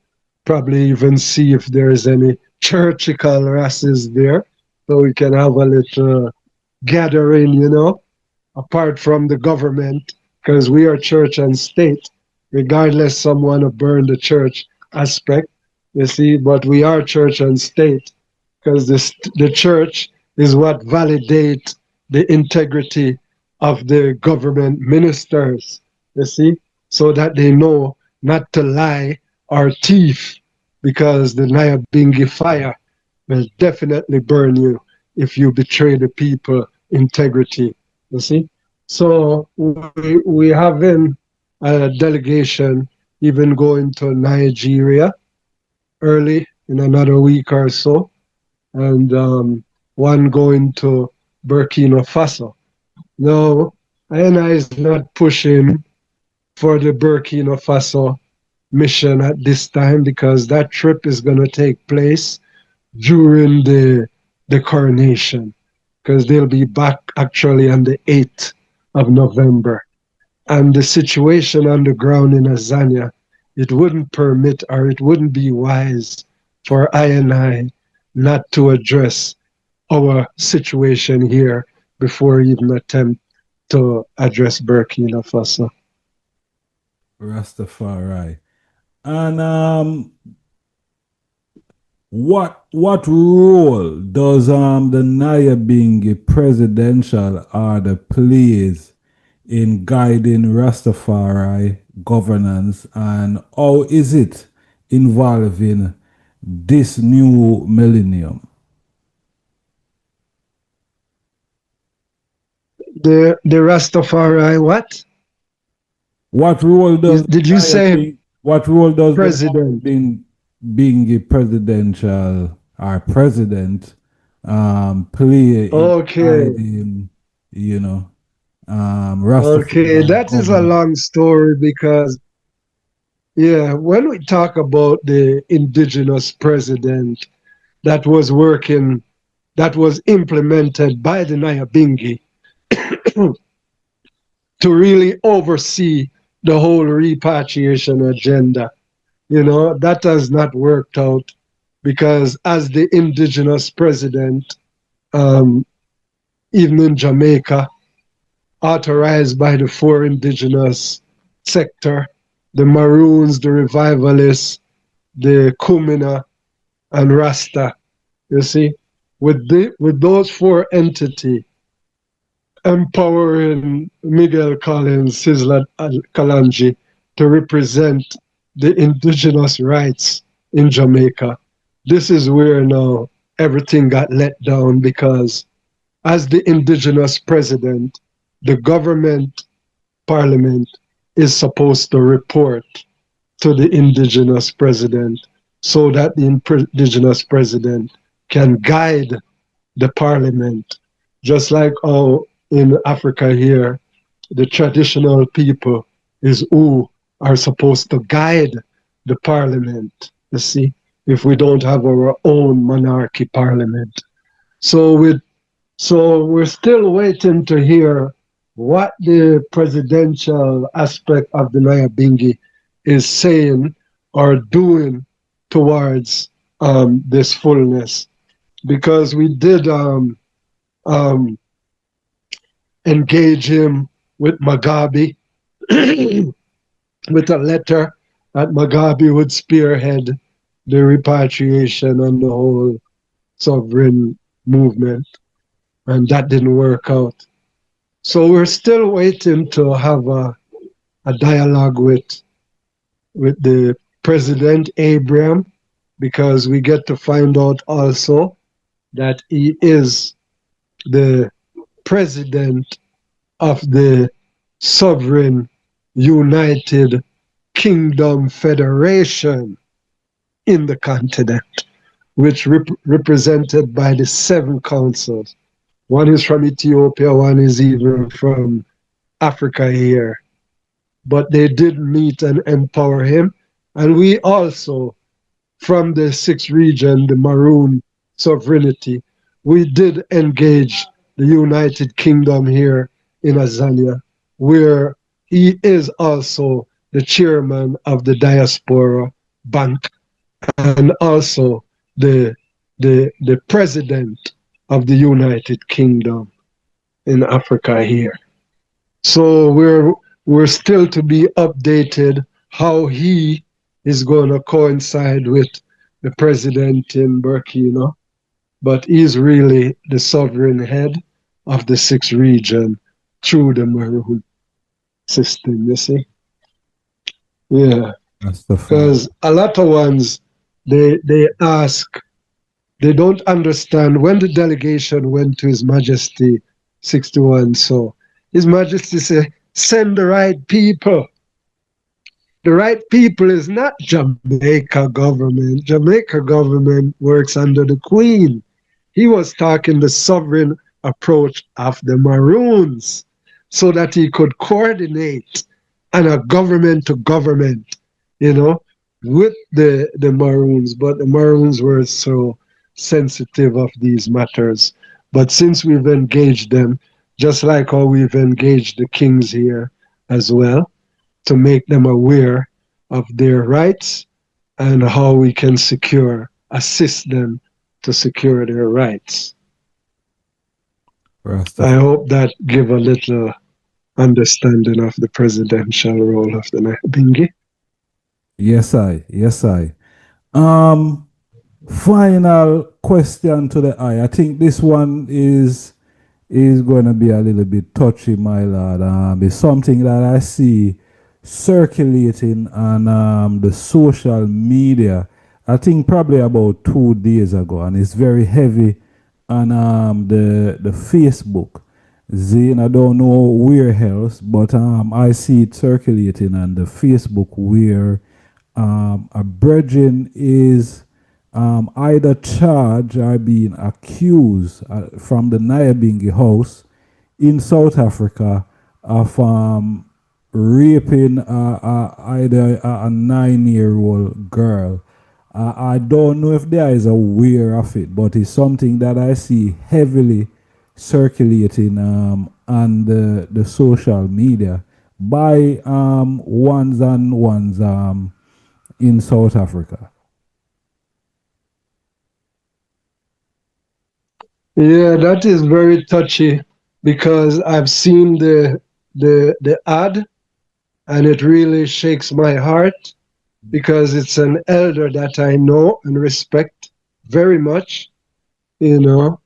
probably even see if there's any churchical races there, so we can have a little gathering, you know, apart from the government, because we are church and state, regardless someone to burn the church aspect, you see, but we are church and state, because the church is what validates the integrity of the government ministers, you see, so that they know not to lie or thief, because the Niyahbinghi fire will definitely burn you if you betray the people integrity, you see. So we having a delegation even going to Nigeria early in another week or so, and one going to Burkina Faso. Now, I is not pushing for the Burkina Faso mission at this time because that trip is going to take place during the coronation, because they'll be back actually on the 8th of November. And the situation on the ground in Azania, it wouldn't permit or it wouldn't be wise for I not to address our situation here before even attempt to address Burkina Faso. Rastafari. And what role does the Niyahbinghi presidential order plays in guiding Rastafari governance, and how is it involving this new millennium? The Rastafari what? What role does Did you say what role does president? being a presidential or president play in Okay. guiding, you know, Okay, Rastafari that is a government? long story because, yeah, when we talk about the indigenous president that was working, that was implemented by the Niyahbinghi to really oversee the whole repatriation agenda, you know, that has not worked out because as the indigenous president, um, even in Jamaica, authorized by the four indigenous sector, the Maroons, the Revivalists, the Kumina, and Rasta. You see, with those four entities empowering Miguel Collins, Sizzla, and Kalonji to represent the indigenous rights in Jamaica. This is where now everything got let down because as the indigenous president, the government parliament is supposed to report to the indigenous president so that the indigenous president can guide the parliament. Just like how in Africa here, the traditional people is who are supposed to guide the parliament, you see, if we don't have our own monarchy parliament. So we're still waiting to hear what the presidential aspect of the Niyahbinghi is saying or doing towards this fullness. Because we did um, engage him with Mugabe with a letter that Mugabe would spearhead the repatriation and the whole sovereign movement, and that didn't work out. So we're still waiting to have a dialogue with the President Ibrahim, because we get to find out also that he is the president of the Sovereign United Kingdom Federation in the continent, which represented by the 7 councils. One is from Ethiopia, one is even from Africa here. But they did meet and empower him. And we also, from the 6th region, the Maroon sovereignty, we did engage the United Kingdom here in Azania, where he is also the chairman of the Diaspora Bank and also the president of the United Kingdom in Africa here. So we're still to be updated how he is going to coincide with the president in Burkina, but he's really the sovereign head of the 6th region through the Maroon system, you see? Yeah. Because a lot of ones, they ask, they don't understand when the delegation went to His Majesty 61. So His Majesty said, send the right people. The right people is not Jamaica government. Jamaica government works under the Queen. He was talking the sovereign approach of the Maroons so that he could coordinate on a government to government, with the Maroons. But the Maroons were so sensitive of these matters. But since we've engaged them, just like how we've engaged the kings here as well, to make them aware of their rights and how we can assist them to secure their rights. I hope that give a little understanding of the presidential role of the Niyahbinghi. Yes, I. Final question to the eye. I think this one is going to be a little bit touchy, my lord. It's something that I see circulating on the social media. I think probably about 2 days ago, and it's very heavy on the Facebook. Zane, I don't know where else, but I see it circulating on the Facebook where a brethren is either charged or being accused from the Niyahbinghi house in South Africa of raping either a 9-year-old girl. I don't know if there is aware of it, but it's something that I see heavily circulating on the social media by ones and ones in South Africa. Yeah, that is very touchy because I've seen the ad and it really shakes my heart because it's an elder that I know and respect very much, you know.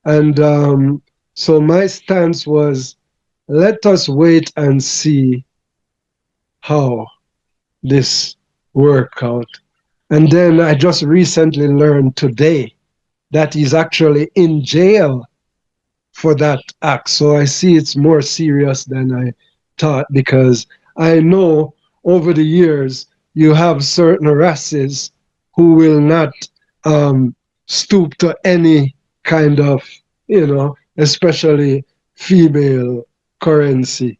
And so my stance was let us wait and see how this work out. And then I just recently learned today that he's actually in jail for that act. So I see it's more serious than I thought because I know over the years you have certain races who will not um, stoop to any kind of, especially female currency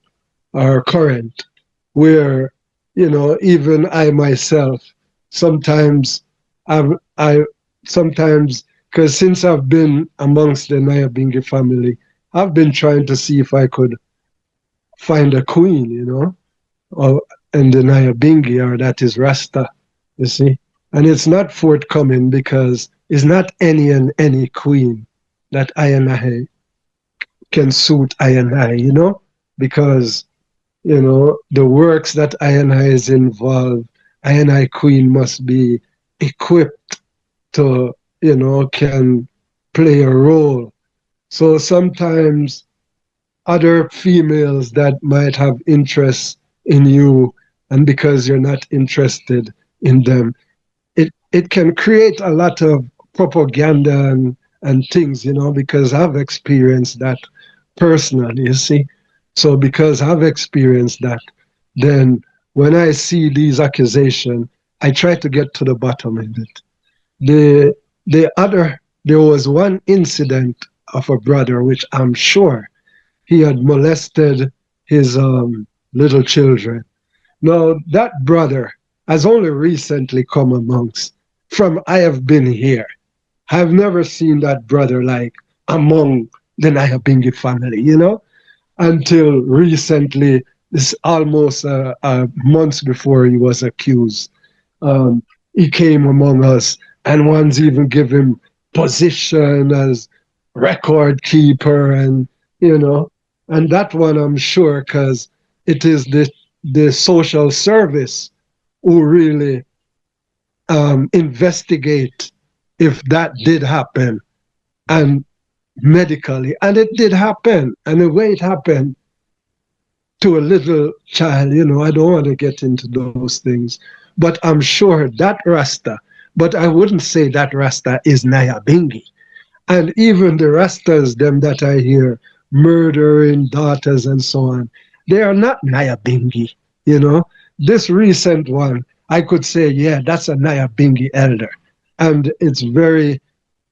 or current, where, even I myself sometimes I sometimes because since I've been amongst the Niyahbinghi family, I've been trying to see if I could find a queen, or in the Niyahbinghi, or that is Rasta, you see. And it's not forthcoming because it's not any and any queen that I and I can suit I and I, because, the works that I and I is involved, I and I queen must be equipped to, can play a role. So sometimes other females that might have interest in you, and because you're not interested in them, it can create a lot of propaganda and things, because I've experienced that personally, you see. So because I've experienced that, then when I see these accusations, I try to get to the bottom of it. There was one incident of a brother which I'm sure he had molested his little children. Now that brother has only recently come amongst. From I have been here, I've never seen that brother like among the Niyahbinghi family, until recently. This almost months before he was accused. Um, he came among us, and one's even give him position as record keeper, and you know, and that one I'm sure because it is the social service who really investigate if that did happen and medically, and it did happen, and the way it happened to a little child, I don't want to get into those things, but I'm sure that Rasta, but I wouldn't say that Rasta is Niyahbinghi. And even the Rastas, them that I hear murdering daughters and so on, they are not Niyahbinghi, you know. This recent one, I could say, yeah, that's a Niyahbinghi elder. And it's very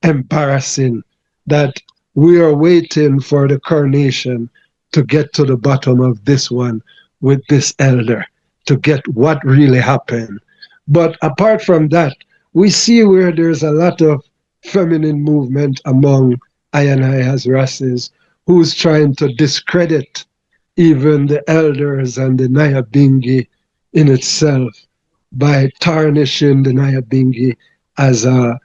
embarrassing that we are waiting for the coronation to get to the bottom of this one with this elder to get what really happened. But apart from that, we see where there's a lot of feminine movement among I and I as races who's trying to discredit even the elders and the Niyahbinghi in itself by tarnishing the Niyahbinghi as a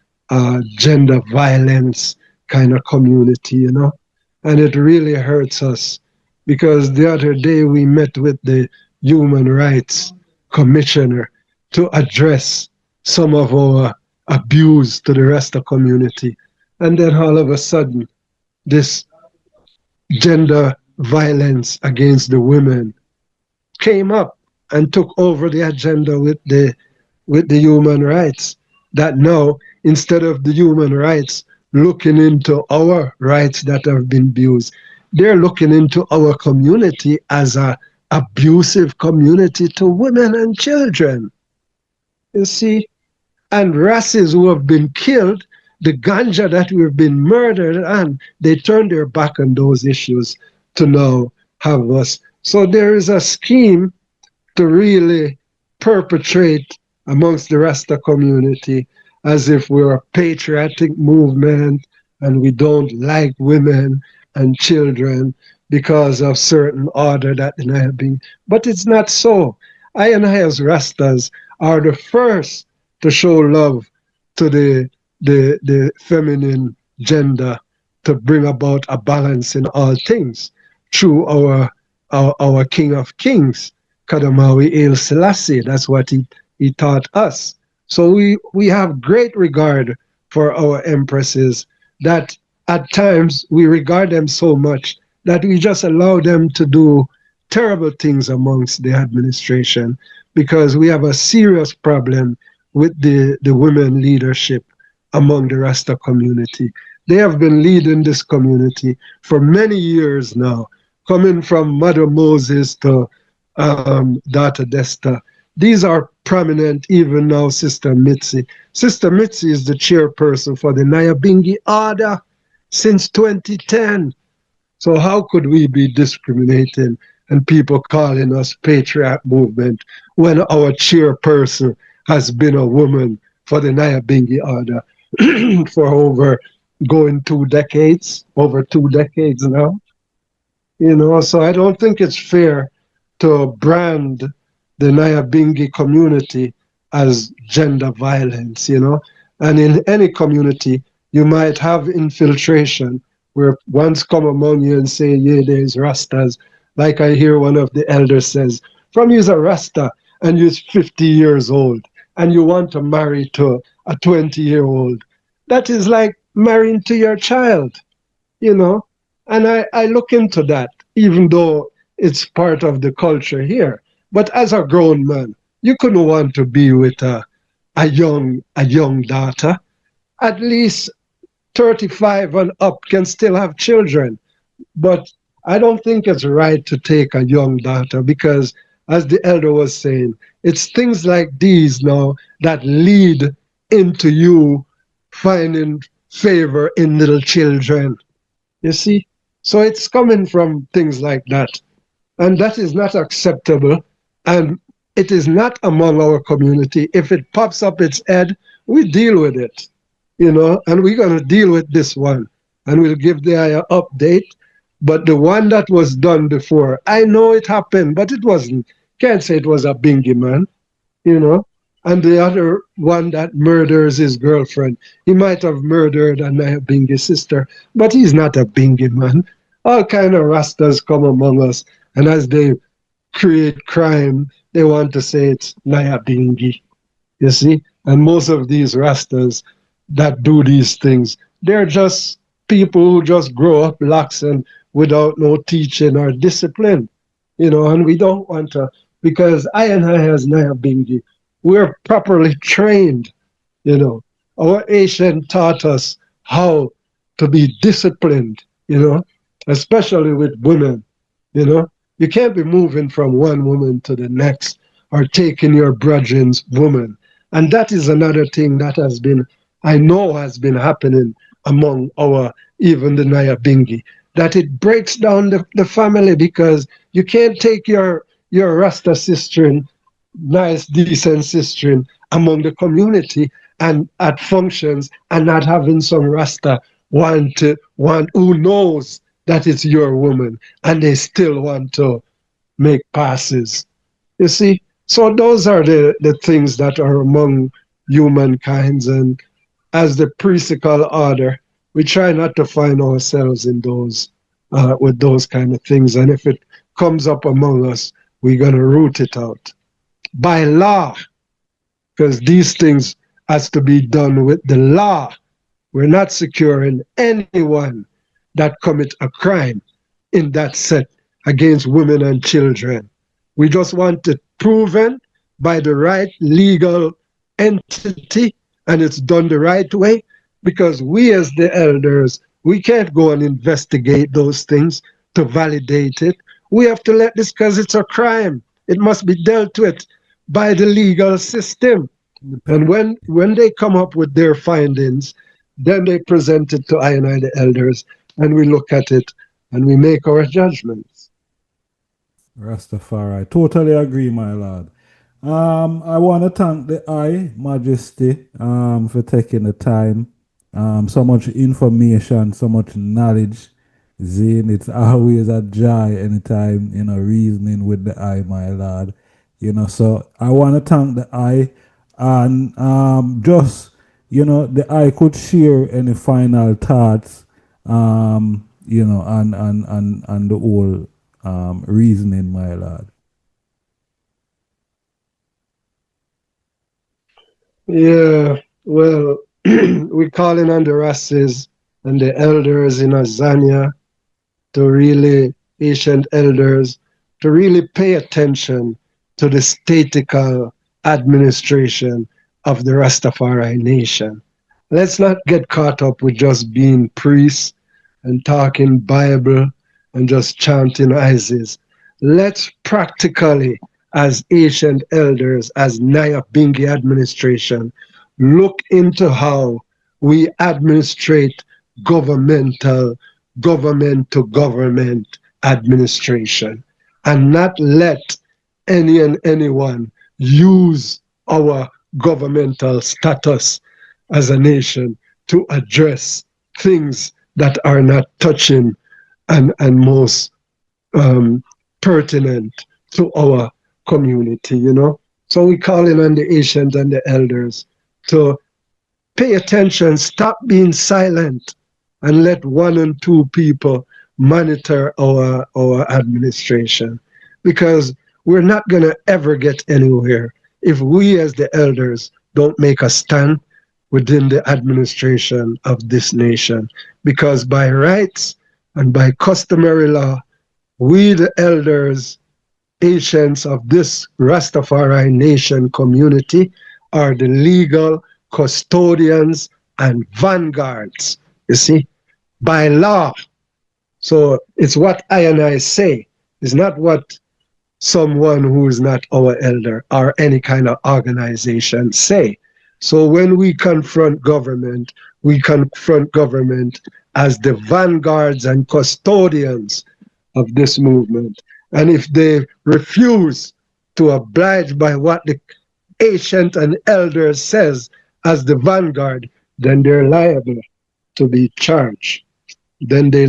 gender violence kind of community, And it really hurts us because the other day we met with the Human Rights Commissioner to address some of our abuse to the rest of the community. And then all of a sudden, this gender violence against the women came up and took over the agenda with the human rights. That now, instead of the human rights looking into our rights that have been abused, they're looking into our community as a abusive community to women and children. You see, and races who have been killed, the ganja that we've been murdered, and they turn their back on those issues to now have us. So there is a scheme to really perpetrate amongst the Rasta community as if we're a patriotic movement and we don't like women and children because of certain order that they have been. But it's not so. I and I as Rastas are the first to show love to the feminine gender to bring about a balance in all things through our King of Kings, Kadamawi El Selassie. That's what he taught us. So we have great regard for our empresses that at times we regard them so much that we just allow them to do terrible things amongst the administration because we have a serious problem with the women leadership among the Rasta community. They have been leading this community for many years now, coming from Mother Moses to Data Desta. These are prominent even now, Sister Mitzi. Sister Mitzi is the chairperson for the Niyahbinghi Order since 2010. So how could we be discriminating and people calling us patriot movement when our chairperson has been a woman for the Niyahbinghi Order for going 2 decades, over 2 decades now? So I don't think it's fair to brand the Niyahbinghi community as gender violence. And in any community, you might have infiltration where ones come among you and say, yeah, there's Rastas. Like I hear one of the elders says, from you's a Rasta and you're 50 years old and you want to marry to a 20-year-old. That is like marrying to your child. And I look into that, even though it's part of the culture here. But as a grown man, you couldn't want to be with a young daughter. At least 35 and up can still have children. But I don't think it's right to take a young daughter because, as the elder was saying, it's things like these now that lead into you finding favor in little children. You see? So it's coming from things like that. And that is not acceptable. And it is not among our community. If it pops up its head, we deal with it, and we're going to deal with this one. And we'll give the update. But the one that was done before, I know it happened, but it wasn't. Can't say it was a bingy man. And the other one that murders his girlfriend, he might have murdered a Niyahbinghi sister, but he's not a bingy man. All kind of rastas come among us, and as they create crime, they want to say it's Niyahbinghi. You see? And most of these rastas that do these things, they're just people who just grow up lax and without no teaching or discipline. And we don't want to, because I and I as Niyahbinghi, we're properly trained. Our Asian taught us how to be disciplined, especially with women. You can't be moving from one woman to the next or taking your brethren's woman. And that is another thing that I know has been happening among even the Niyahbinghi, that it breaks down the family because you can't take your Rasta sister, nice, decent sister among the community and at functions and not having some Rasta one who knows that it's your woman and they still want to make passes. You see? So those are the things that are among humankind, and as the priestical order, we try not to find ourselves in those with those kind of things. And if it comes up among us, we're gonna root it out by law, because these things has to be done with the law. We're not securing anyone that commit a crime in that set against women and children. We just want it proven by the right legal entity, and it's done the right way, because we as the elders, we can't go and investigate those things to validate it. We have to let this, because it's a crime. It must be dealt with by the legal system. And when they come up with their findings, then they present it to I and I, the elders, and we look at it and we make our judgments. Rastafari. Totally agree, my lord. I want to thank the I Majesty for taking the time. So much information, so much knowledge. Zane, it's always a joy anytime, reasoning with the I, my lord. So I want to thank the I, and just, the I could share any final thoughts and the whole reasoning, my lord. Yeah, well, we calling on the Rastas and the elders in Azania to really, ancient elders, to really pay attention to the statical administration of the Rastafari nation. Let's not get caught up with just being priests and talking Bible and just chanting Isis. Let's practically, as ancient elders, as Niyahbinghi administration, look into how we administrate governmental, government to government administration and not let any and anyone use our governmental status as a nation to address things that are not touching and most um, pertinent to our community, you know. So we calling on the ancients and the elders to pay attention, stop being silent, and let one and two people monitor our administration. Because we're not going to ever get anywhere if we, as the elders, don't make a stand within the administration of this nation. Because by rights and by customary law, we, the elders, ancients of this Rastafari nation community, are the legal custodians and vanguards, you see, by law. So it's what I and I say. It's not what someone who is not our elder or any kind of organization say. So when we confront government as the vanguards and custodians of this movement. And if they refuse to oblige by what the ancient and elders says as the vanguard, then they're liable to be charged. Then they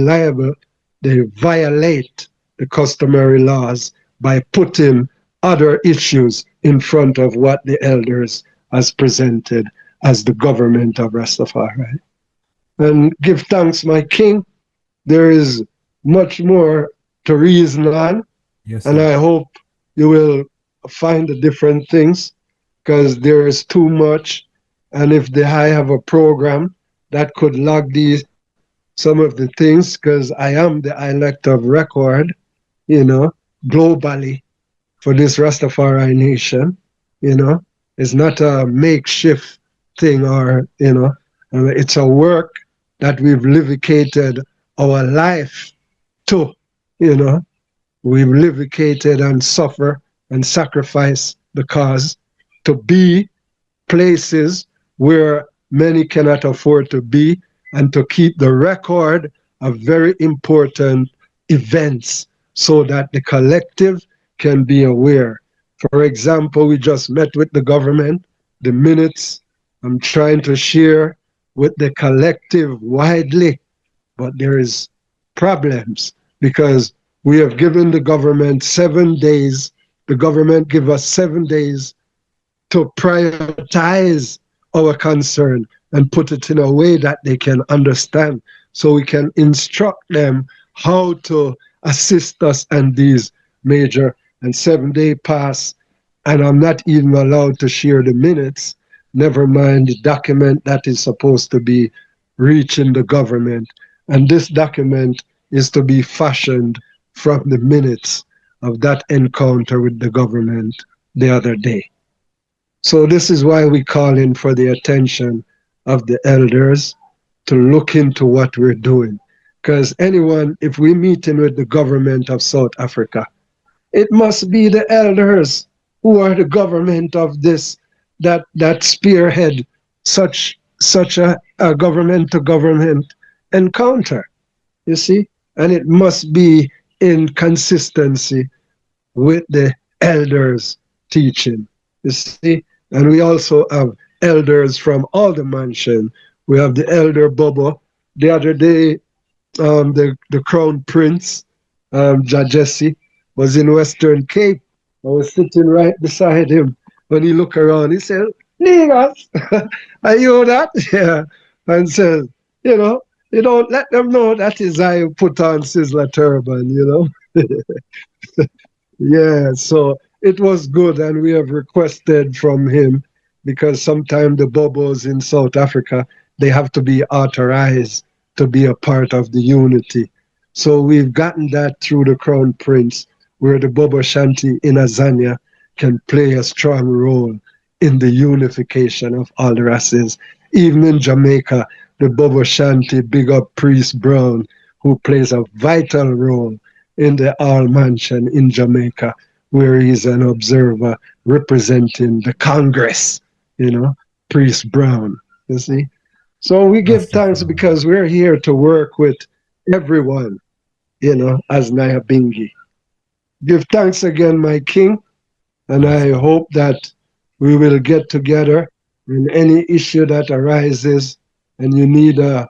violate the customary laws by putting other issues in front of what the elders has presented as the government of Rastafari. And give thanks, my king. There is much more to reason on, Yes, and sir. I hope you will find the different things because there is too much. And if I have a program that could log these some of the things, because I am the elect of record, you know, globally for this Rastafari nation, you know, it's not a makeshift thing or, it's a work that we've livicated our life to, you know, we've livicated and suffer and sacrifice the cause to be places where many cannot afford to be and to keep the record of very important events so that the collective can be aware. For example, we just met with the government, the minutes I'm trying to share with the collective widely, but there is problems because we have given the government 7 days. The government give us 7 days to prioritize our concern and put it in a way that they can understand so we can instruct them how to assist us in these major and 7 day pass and I'm not even allowed to share the minutes, never mind the document that is supposed to be reaching the government. And this document is to be fashioned from the minutes of that encounter with the government the other day. So this is why we call in for the attention of the elders to look into what we're doing. Because anyone, if we're meeting with the government of South Africa, it must be the elders who are the government of this that spearhead such a government to government encounter. You see, and it must be in consistency with the elders' teaching. You see, and we also have elders from all the mansion. We have the elder Bobo. The other day, the crown prince, Jajesi, was in Western Cape. I was sitting right beside him. When he looked around, he said, "Niggas, are you that?" Yeah, and said, you know, let them know that is I who put on Sizzla turban, Yeah, so it was good, and we have requested from him because sometimes the bubbles in South Africa they have to be authorized to be a part of the unity. So we've gotten that through the Crown Prince, where the Bobo Shanti in Azania can play a strong role in the unification of all the races. Even in Jamaica, the Bobo Shanti, big up Priest Brown, who plays a vital role in the All Mansion in Jamaica, where he's an observer representing the Congress, Priest Brown, you see. So we give thanks Rastafari. because we're here to work with everyone, as Niyahbinghi. Give thanks again, my king, and Yes. I hope that we will get together in any issue that arises and you need a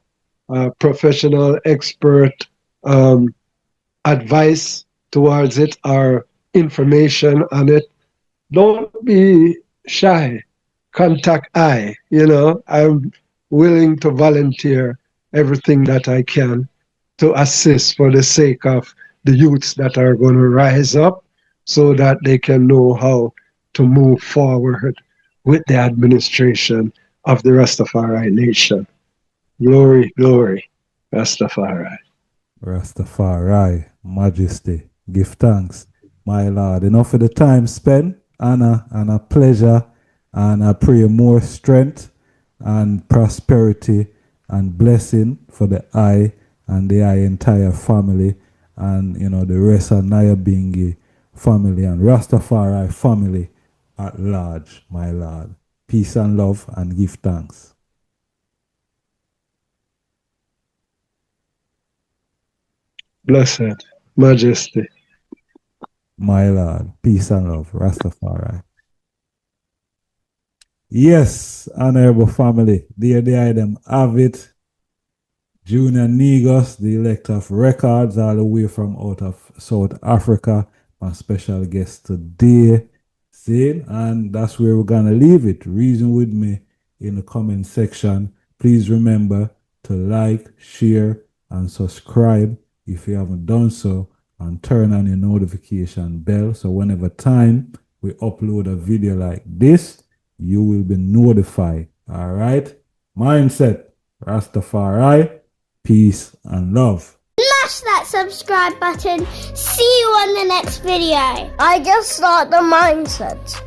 professional expert um, advice towards it or information on it. Don't be shy. Contact I. I'm willing to volunteer everything that I can to assist for the sake of the youths that are going to rise up so that they can know how to move forward with the administration of the Rastafari nation. Glory, glory, Rastafari. Rastafari, Majesty, give thanks, my Lord. Enough of the time spent, honor and a pleasure, and I pray more strength and prosperity and blessing for the I entire family, and the rest of Niyahbinghi family and Rastafari family at large, my Lord. Peace and love, and give thanks. Blessed Majesty. My Lord, peace and love, Rastafari. Yes, honorable family, there they are, them have it. Junior Negus, the elector of records, all the way from out of South Africa, my special guest today. See, and that's where we're gonna leave it. Reason with me in the comment section. Please remember to like, share, and subscribe if you haven't done so, and turn on your notification bell so whenever time we upload a video like this, you will be notified. All right, mindset, Rastafari. Peace and love. Smash that subscribe button. See you on the next video. I just start the mindset.